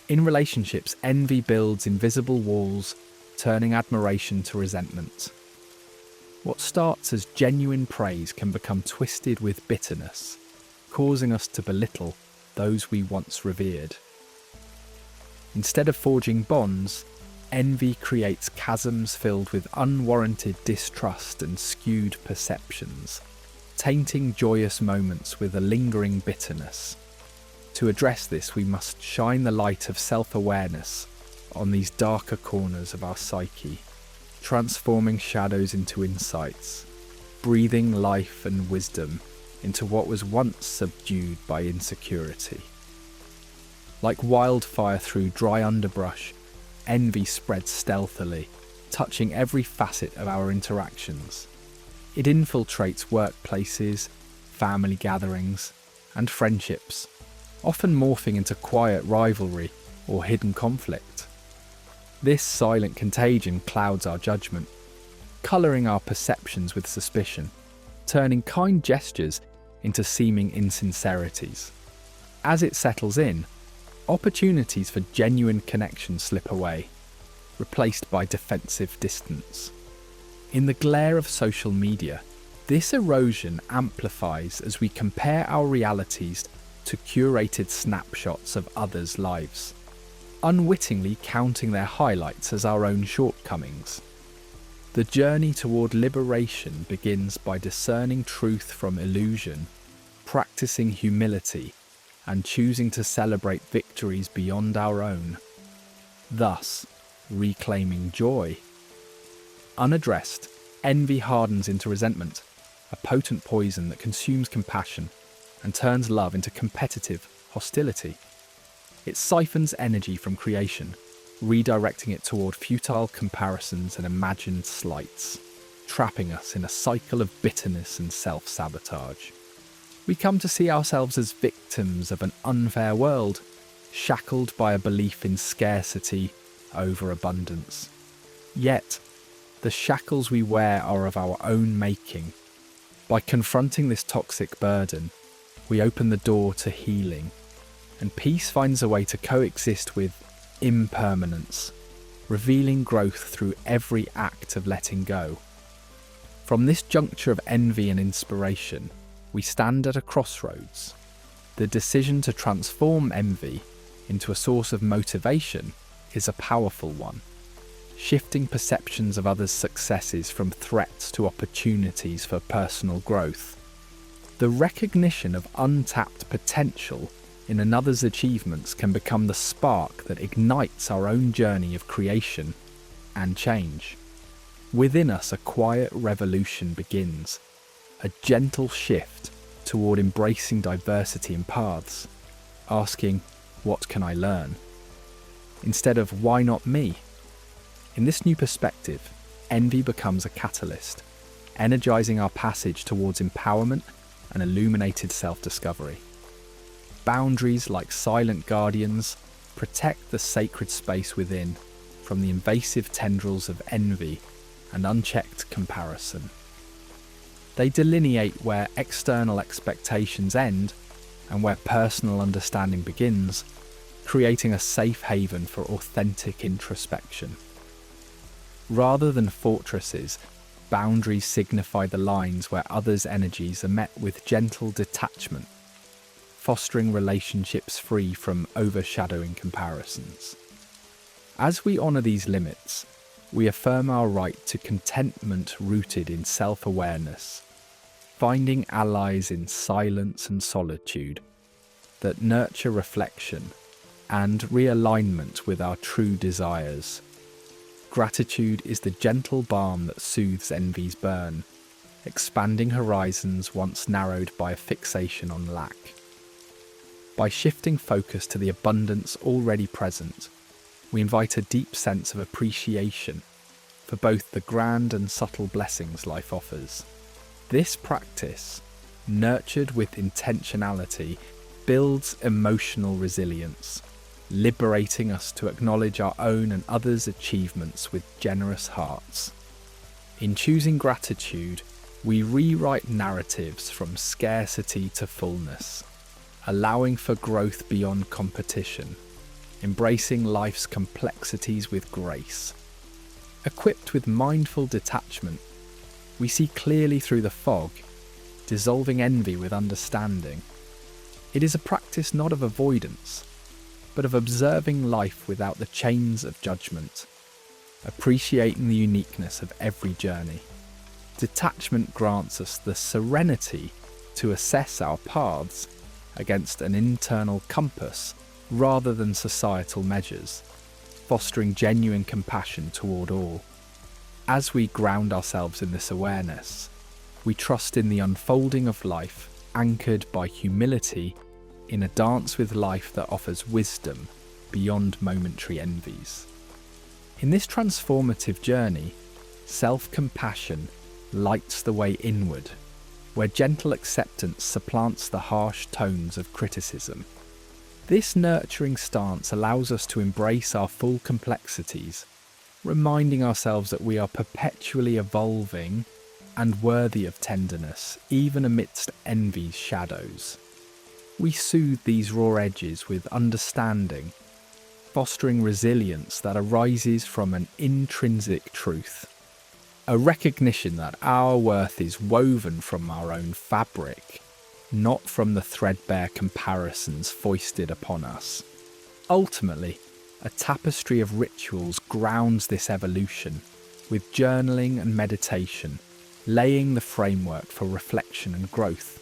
In relationships, envy builds invisible walls, turning admiration to resentment. What starts as genuine praise can become twisted with bitterness, causing us to belittle those we once revered. Instead of forging bonds, envy creates chasms filled with unwarranted distrust and skewed perceptions, tainting joyous moments with a lingering bitterness. To address this, we must shine the light of self-awareness on these darker corners of our psyche, transforming shadows into insights, breathing life and wisdom into what was once subdued by insecurity. Like wildfire through dry underbrush, envy spreads stealthily, touching every facet of our interactions. It infiltrates workplaces, family gatherings, and friendships, often morphing into quiet rivalry or hidden conflict. This silent contagion clouds our judgment, colouring our perceptions with suspicion, turning kind gestures into seeming insincerities. As it settles in, opportunities for genuine connection slip away, replaced by defensive distance. In the glare of social media, this erosion amplifies as we compare our realities to curated snapshots of others' lives, unwittingly counting their highlights as our own shortcomings. The journey toward liberation begins by discerning truth from illusion, practicing humility, and choosing to celebrate victories beyond our own, thus reclaiming joy. Unaddressed, envy hardens into resentment, a potent poison that consumes compassion and turns love into competitive hostility. It siphons energy from creation, redirecting it toward futile comparisons and imagined slights, trapping us in a cycle of bitterness and self-sabotage. We come to see ourselves as victims of an unfair world, shackled by a belief in scarcity over abundance. Yet, the shackles we wear are of our own making. By confronting this toxic burden, we open the door to healing, and peace finds a way to coexist with impermanence, revealing growth through every act of letting go. From this juncture of envy and inspiration, we stand at a crossroads. The decision to transform envy into a source of motivation is a powerful one, shifting perceptions of others' successes from threats to opportunities for personal growth. The recognition of untapped potential in another's achievements can become the spark that ignites our own journey of creation and change. Within us, a quiet revolution begins, a gentle shift toward embracing diversity in paths, asking, "What can I learn?" instead of "Why not me?" In this new perspective, envy becomes a catalyst, energizing our passage towards empowerment and illuminated self-discovery. Boundaries, like silent guardians, protect the sacred space within from the invasive tendrils of envy and unchecked comparison. They delineate where external expectations end and where personal understanding begins, creating a safe haven for authentic introspection. Rather than fortresses, boundaries signify the lines where others' energies are met with gentle detachment, fostering relationships free from overshadowing comparisons. As we honour these limits, we affirm our right to contentment rooted in self-awareness, finding allies in silence and solitude that nurture reflection and realignment with our true desires. Gratitude is the gentle balm that soothes envy's burn, expanding horizons once narrowed by a fixation on lack. By shifting focus to the abundance already present, we invite a deep sense of appreciation for both the grand and subtle blessings life offers. This practice, nurtured with intentionality, builds emotional resilience, liberating us to acknowledge our own and others' achievements with generous hearts. In choosing gratitude, we rewrite narratives from scarcity to fullness, allowing for growth beyond competition, embracing life's complexities with grace. Equipped with mindful detachment, we see clearly through the fog, dissolving envy with understanding. It is a practice not of avoidance, but of observing life without the chains of judgment, appreciating the uniqueness of every journey. Detachment grants us the serenity to assess our paths against an internal compass rather than societal measures, fostering genuine compassion toward all. As we ground ourselves in this awareness, we trust in the unfolding of life, anchored by humility in a dance with life that offers wisdom beyond momentary envies. In this transformative journey, self-compassion lights the way inward, where gentle acceptance supplants the harsh tones of criticism. This nurturing stance allows us to embrace our full complexities, reminding ourselves that we are perpetually evolving and worthy of tenderness, even amidst envy's shadows. We soothe these raw edges with understanding, fostering resilience that arises from an intrinsic truth, a recognition that our worth is woven from our own fabric, not from the threadbare comparisons foisted upon us. Ultimately, a tapestry of rituals grounds this evolution, with journaling and meditation laying the framework for reflection and growth.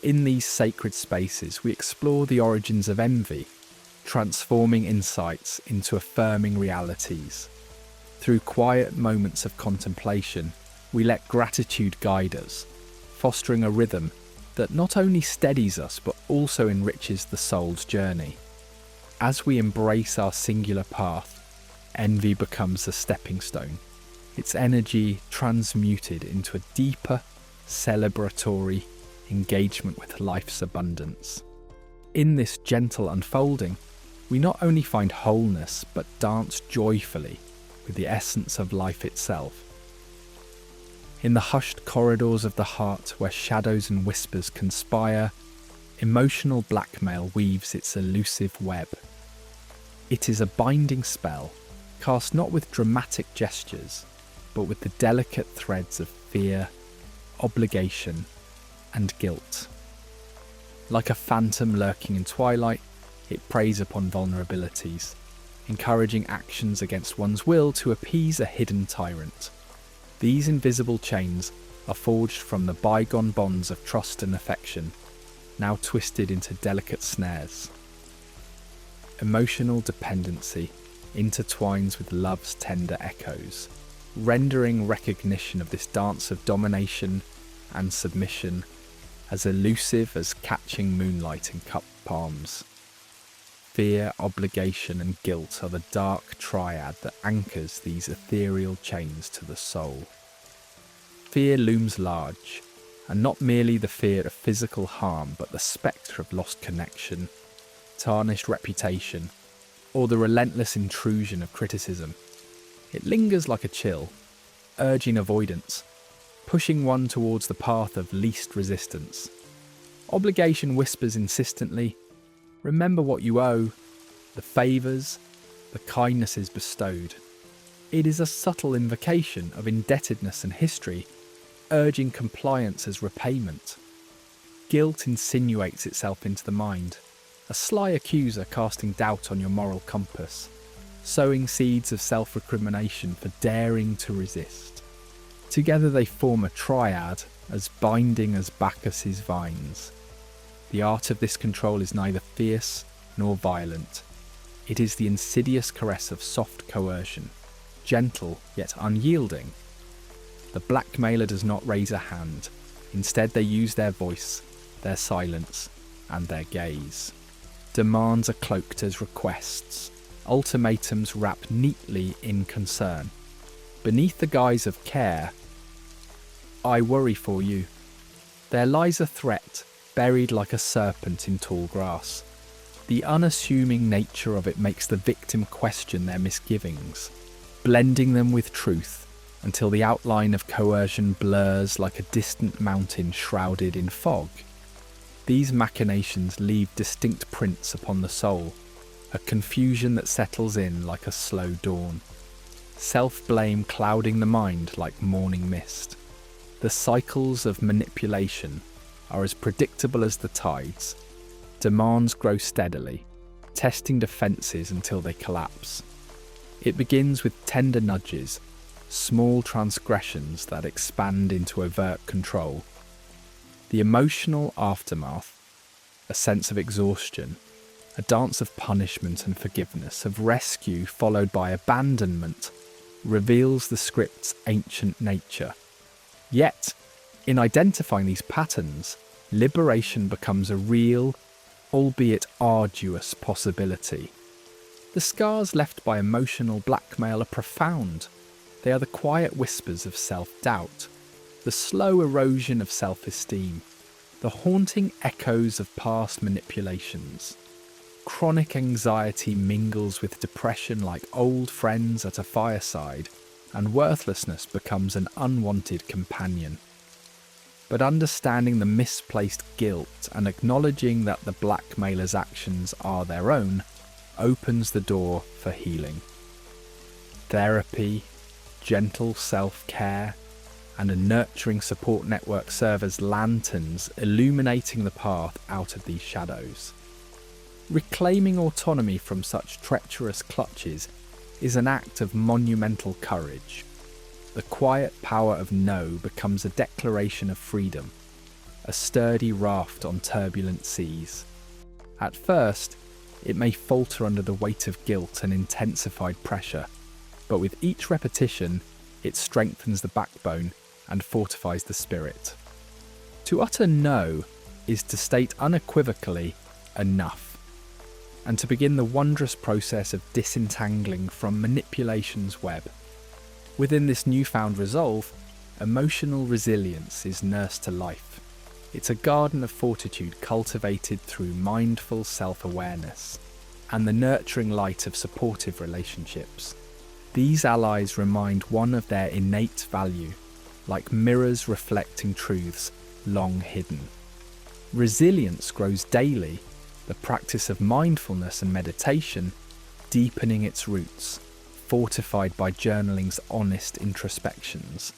In these sacred spaces, we explore the origins of envy, transforming insights into affirming realities. Through quiet moments of contemplation, we let gratitude guide us, fostering a rhythm that not only steadies us but also enriches the soul's journey. As we embrace our singular path, envy becomes a stepping stone, its energy transmuted into a deeper, celebratory engagement with life's abundance. In this gentle unfolding, we not only find wholeness but dance joyfully with the essence of life itself. In the hushed corridors of the heart where shadows and whispers conspire, emotional blackmail weaves its elusive web. It is a binding spell, cast not with dramatic gestures, but with the delicate threads of fear, obligation, and guilt. Like a phantom lurking in twilight, it preys upon vulnerabilities, encouraging actions against one's will to appease a hidden tyrant. These invisible chains are forged from the bygone bonds of trust and affection, now twisted into delicate snares. Emotional dependency intertwines with love's tender echoes, rendering recognition of this dance of domination and submission as elusive as catching moonlight in cupped palms. Fear, obligation, and guilt are the dark triad that anchors these ethereal chains to the soul. Fear looms large, and not merely the fear of physical harm, but the spectre of lost connection, tarnished reputation, or the relentless intrusion of criticism. It lingers like a chill, urging avoidance, pushing one towards the path of least resistance. Obligation whispers insistently, remember what you owe, the favours, the kindnesses bestowed. It is a subtle invocation of indebtedness and history, urging compliance as repayment. Guilt insinuates itself into the mind, a sly accuser casting doubt on your moral compass, sowing seeds of self-recrimination for daring to resist. Together they form a triad as binding as Bacchus's vines. The art of this control is neither fierce nor violent. It is the insidious caress of soft coercion, gentle yet unyielding. The blackmailer does not raise a hand. Instead they use their voice, their silence, and their gaze. Demands are cloaked as requests, ultimatums wrapped neatly in concern. Beneath the guise of care, I worry for you, there lies a threat buried like a serpent in tall grass. The unassuming nature of it makes the victim question their misgivings, blending them with truth until the outline of coercion blurs like a distant mountain shrouded in fog. These machinations leave distinct prints upon the soul, a confusion that settles in like a slow dawn, self-blame clouding the mind like morning mist. The cycles of manipulation are as predictable as the tides. Demands grow steadily, testing defences until they collapse. It begins with tender nudges, small transgressions that expand into overt control. The emotional aftermath, a sense of exhaustion, a dance of punishment and forgiveness, of rescue followed by abandonment, reveals the script's ancient nature. Yet, in identifying these patterns, liberation becomes a real, albeit arduous, possibility. The scars left by emotional blackmail are profound. They are the quiet whispers of self-doubt, the slow erosion of self-esteem, the haunting echoes of past manipulations. Chronic anxiety mingles with depression like old friends at a fireside, and worthlessness becomes an unwanted companion. But understanding the misplaced guilt and acknowledging that the blackmailer's actions are their own opens the door for healing. Therapy, gentle self-care, and a nurturing support network serve as lanterns illuminating the path out of these shadows. Reclaiming autonomy from such treacherous clutches is an act of monumental courage. The quiet power of no becomes a declaration of freedom, a sturdy raft on turbulent seas. At first, it may falter under the weight of guilt and intensified pressure, but with each repetition, it strengthens the backbone and fortifies the spirit. To utter no is to state unequivocally enough, and to begin the wondrous process of disentangling from manipulation's web. Within this newfound resolve, emotional resilience is nursed to life. It's a garden of fortitude cultivated through mindful self-awareness and the nurturing light of supportive relationships. These allies remind one of their innate value, like mirrors reflecting truths long hidden. Resilience grows daily, the practice of mindfulness and meditation deepening its roots, fortified by journaling's honest introspections.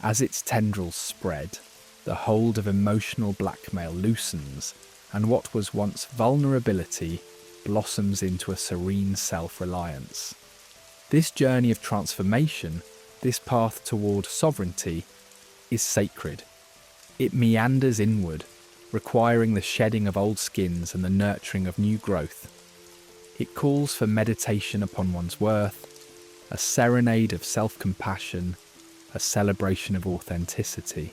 As its tendrils spread, the hold of emotional blackmail loosens, and what was once vulnerability blossoms into a serene self-reliance. This journey of transformation, this path toward sovereignty, is sacred. It meanders inward, requiring the shedding of old skins and the nurturing of new growth. It calls for meditation upon one's worth, a serenade of self-compassion, a celebration of authenticity.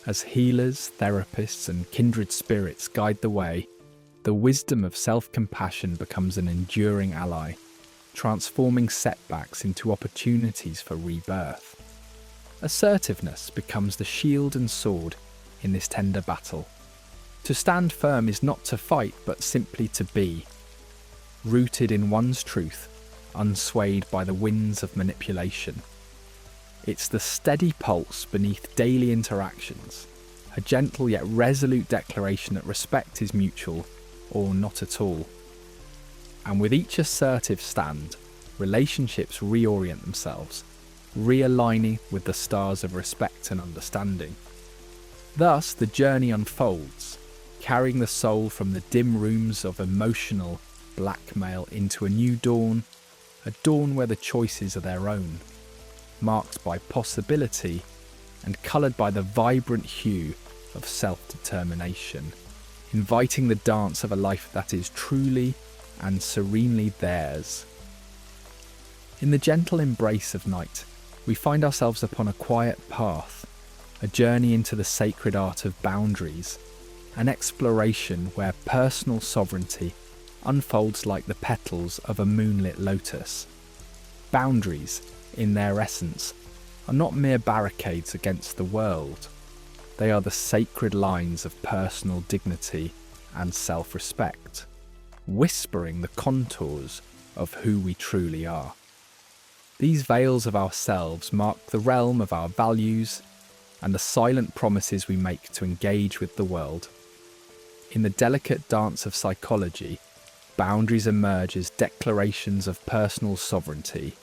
As healers, therapists, and kindred spirits guide the way, the wisdom of self-compassion becomes an enduring ally, transforming setbacks into opportunities for rebirth. Assertiveness becomes the shield and sword in this tender battle. To stand firm is not to fight, but simply to be, rooted in one's truth, unswayed by the winds of manipulation. It's the steady pulse beneath daily interactions, a gentle yet resolute declaration that respect is mutual or not at all. And with each assertive stand, relationships reorient themselves, realigning with the stars of respect and understanding. Thus, the journey unfolds, carrying the soul from the dim rooms of emotional blackmail into a new dawn, a dawn where the choices are their own, marked by possibility and coloured by the vibrant hue of self-determination, inviting the dance of a life that is truly and serenely theirs. In the gentle embrace of night, we find ourselves upon a quiet path, a journey into the sacred art of boundaries, an exploration where personal sovereignty unfolds like the petals of a moonlit lotus. Boundaries, in their essence, are not mere barricades against the world. They are the sacred lines of personal dignity and self-respect, whispering the contours of who we truly are. These veils of ourselves mark the realm of our values and the silent promises we make to engage with the world. In the delicate dance of psychology, boundaries emerge as declarations of personal sovereignty,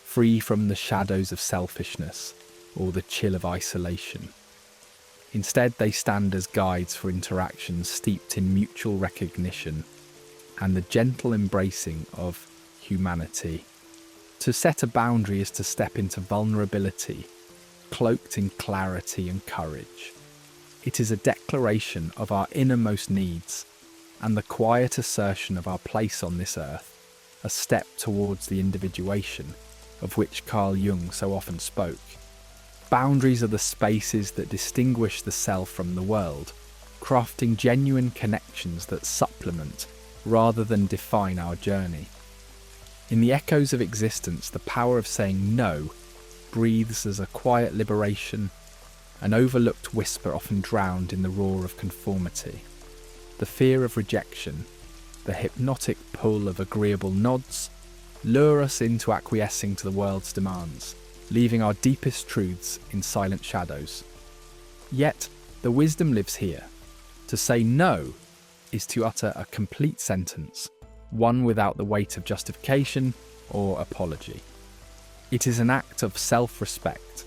free from the shadows of selfishness or the chill of isolation. Instead, they stand as guides for interactions steeped in mutual recognition and the gentle embracing of humanity. To set a boundary is to step into vulnerability, cloaked in clarity and courage. It is a declaration of our innermost needs and the quiet assertion of our place on this earth, a step towards the individuation of which Carl Jung so often spoke. Boundaries are the spaces that distinguish the self from the world, crafting genuine connections that supplement rather than define our journey. In the echoes of existence, the power of saying no breathes as a quiet liberation, an overlooked whisper often drowned in the roar of conformity. The fear of rejection, the hypnotic pull of agreeable nods, lure us into acquiescing to the world's demands, leaving our deepest truths in silent shadows. Yet, the wisdom lives here. To say no is to utter a complete sentence, one without the weight of justification or apology. It is an act of self-respect,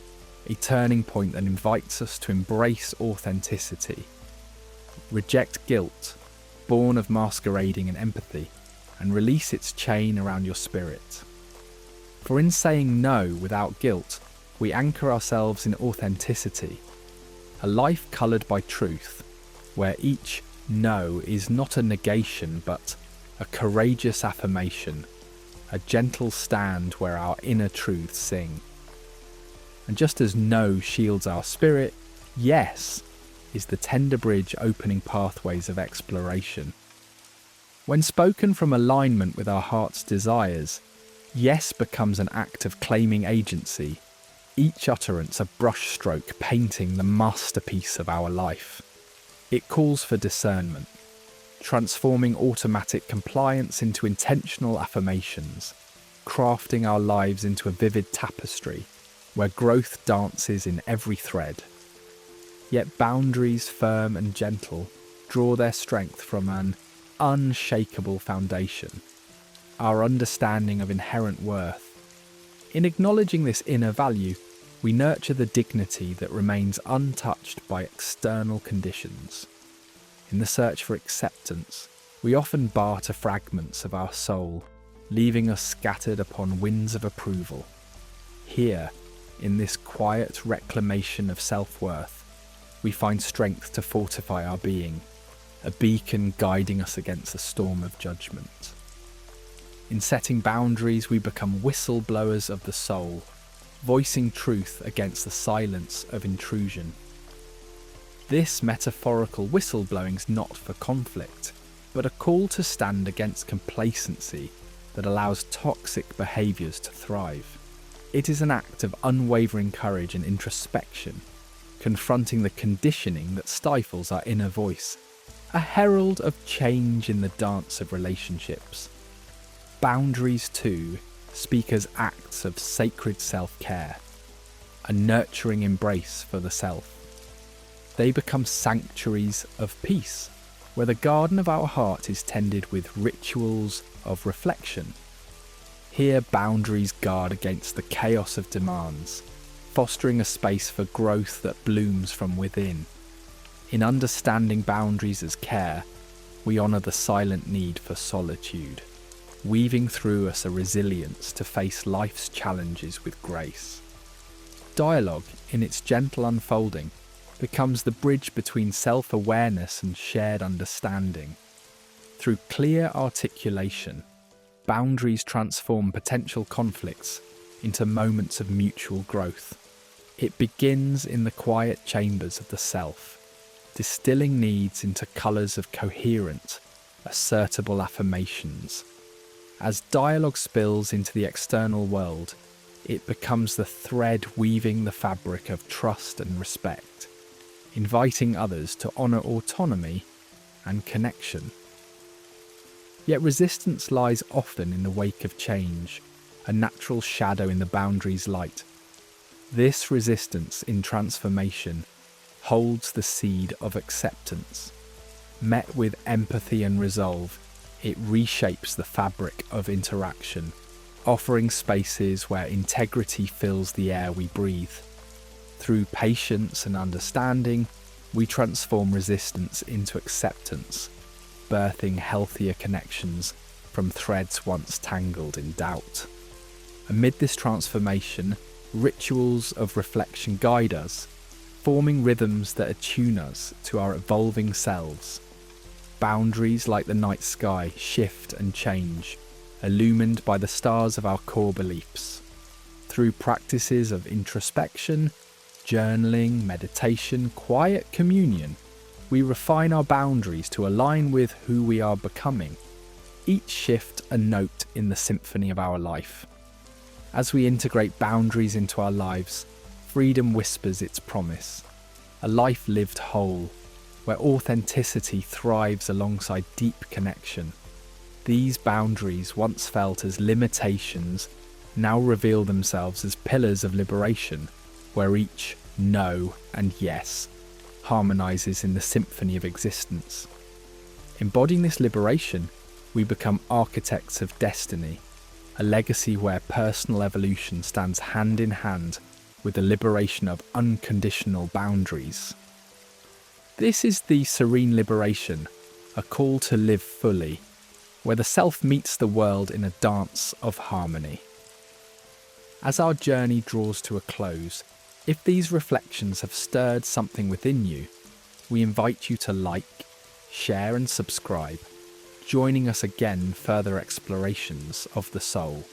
a turning point that invites us to embrace authenticity, reject guilt, born of masquerading and empathy, and release its chain around your spirit. For in saying no without guilt, we anchor ourselves in authenticity, a life coloured by truth, where each no is not a negation but a courageous affirmation, a gentle stand where our inner truths sing. And just as no shields our spirit, yes is the tender bridge opening pathways of exploration. When spoken from alignment with our heart's desires, yes becomes an act of claiming agency, each utterance a brushstroke painting the masterpiece of our life. It calls for discernment, transforming automatic compliance into intentional affirmations, crafting our lives into a vivid tapestry where growth dances in every thread. Yet boundaries firm and gentle draw their strength from an unshakable foundation, our understanding of inherent worth. In acknowledging this inner value, we nurture the dignity that remains untouched by external conditions. In the search for acceptance, we often barter fragments of our soul, leaving us scattered upon winds of approval. Here, in this quiet reclamation of self-worth, we find strength to fortify our being, a beacon guiding us against the storm of judgment. In setting boundaries, we become whistleblowers of the soul, voicing truth against the silence of intrusion. This metaphorical whistleblowing is not for conflict, but a call to stand against complacency that allows toxic behaviours to thrive. It is an act of unwavering courage and introspection, confronting the conditioning that stifles our inner voice, a herald of change in the dance of relationships. Boundaries, too, speak as acts of sacred self-care, a nurturing embrace for the self. They become sanctuaries of peace, where the garden of our heart is tended with rituals of reflection. Here, boundaries guard against the chaos of demands, fostering a space for growth that blooms from within. In understanding boundaries as care, we honour the silent need for solitude, weaving through us a resilience to face life's challenges with grace. Dialogue, in its gentle unfolding, becomes the bridge between self-awareness and shared understanding. Through clear articulation, boundaries transform potential conflicts into moments of mutual growth. It begins in the quiet chambers of the self, distilling needs into colours of coherent, assertable affirmations. As dialogue spills into the external world, it becomes the thread weaving the fabric of trust and respect, inviting others to honour autonomy and connection. Yet resistance lies often in the wake of change, a natural shadow in the boundaries' light. This resistance in transformation holds the seed of acceptance. Met with empathy and resolve, it reshapes the fabric of interaction, offering spaces where integrity fills the air we breathe. Through patience and understanding, we transform resistance into acceptance, birthing healthier connections from threads once tangled in doubt. Amid this transformation, rituals of reflection guide us, forming rhythms that attune us to our evolving selves. Boundaries, like the night sky, shift and change, illumined by the stars of our core beliefs. Through practices of introspection, journaling, meditation, quiet communion, we refine our boundaries to align with who we are becoming, each shift a note in the symphony of our life. As we integrate boundaries into our lives, freedom whispers its promise, a life lived whole, where authenticity thrives alongside deep connection. These boundaries, once felt as limitations, now reveal themselves as pillars of liberation, where each no and yes harmonizes in the symphony of existence. Embodying this liberation, we become architects of destiny, a legacy where personal evolution stands hand in hand with the liberation of unconditional boundaries. This is the serene liberation, a call to live fully, where the self meets the world in a dance of harmony. As our journey draws to a close, if these reflections have stirred something within you, we invite you to like, share and subscribe, joining us again in further explorations of the soul.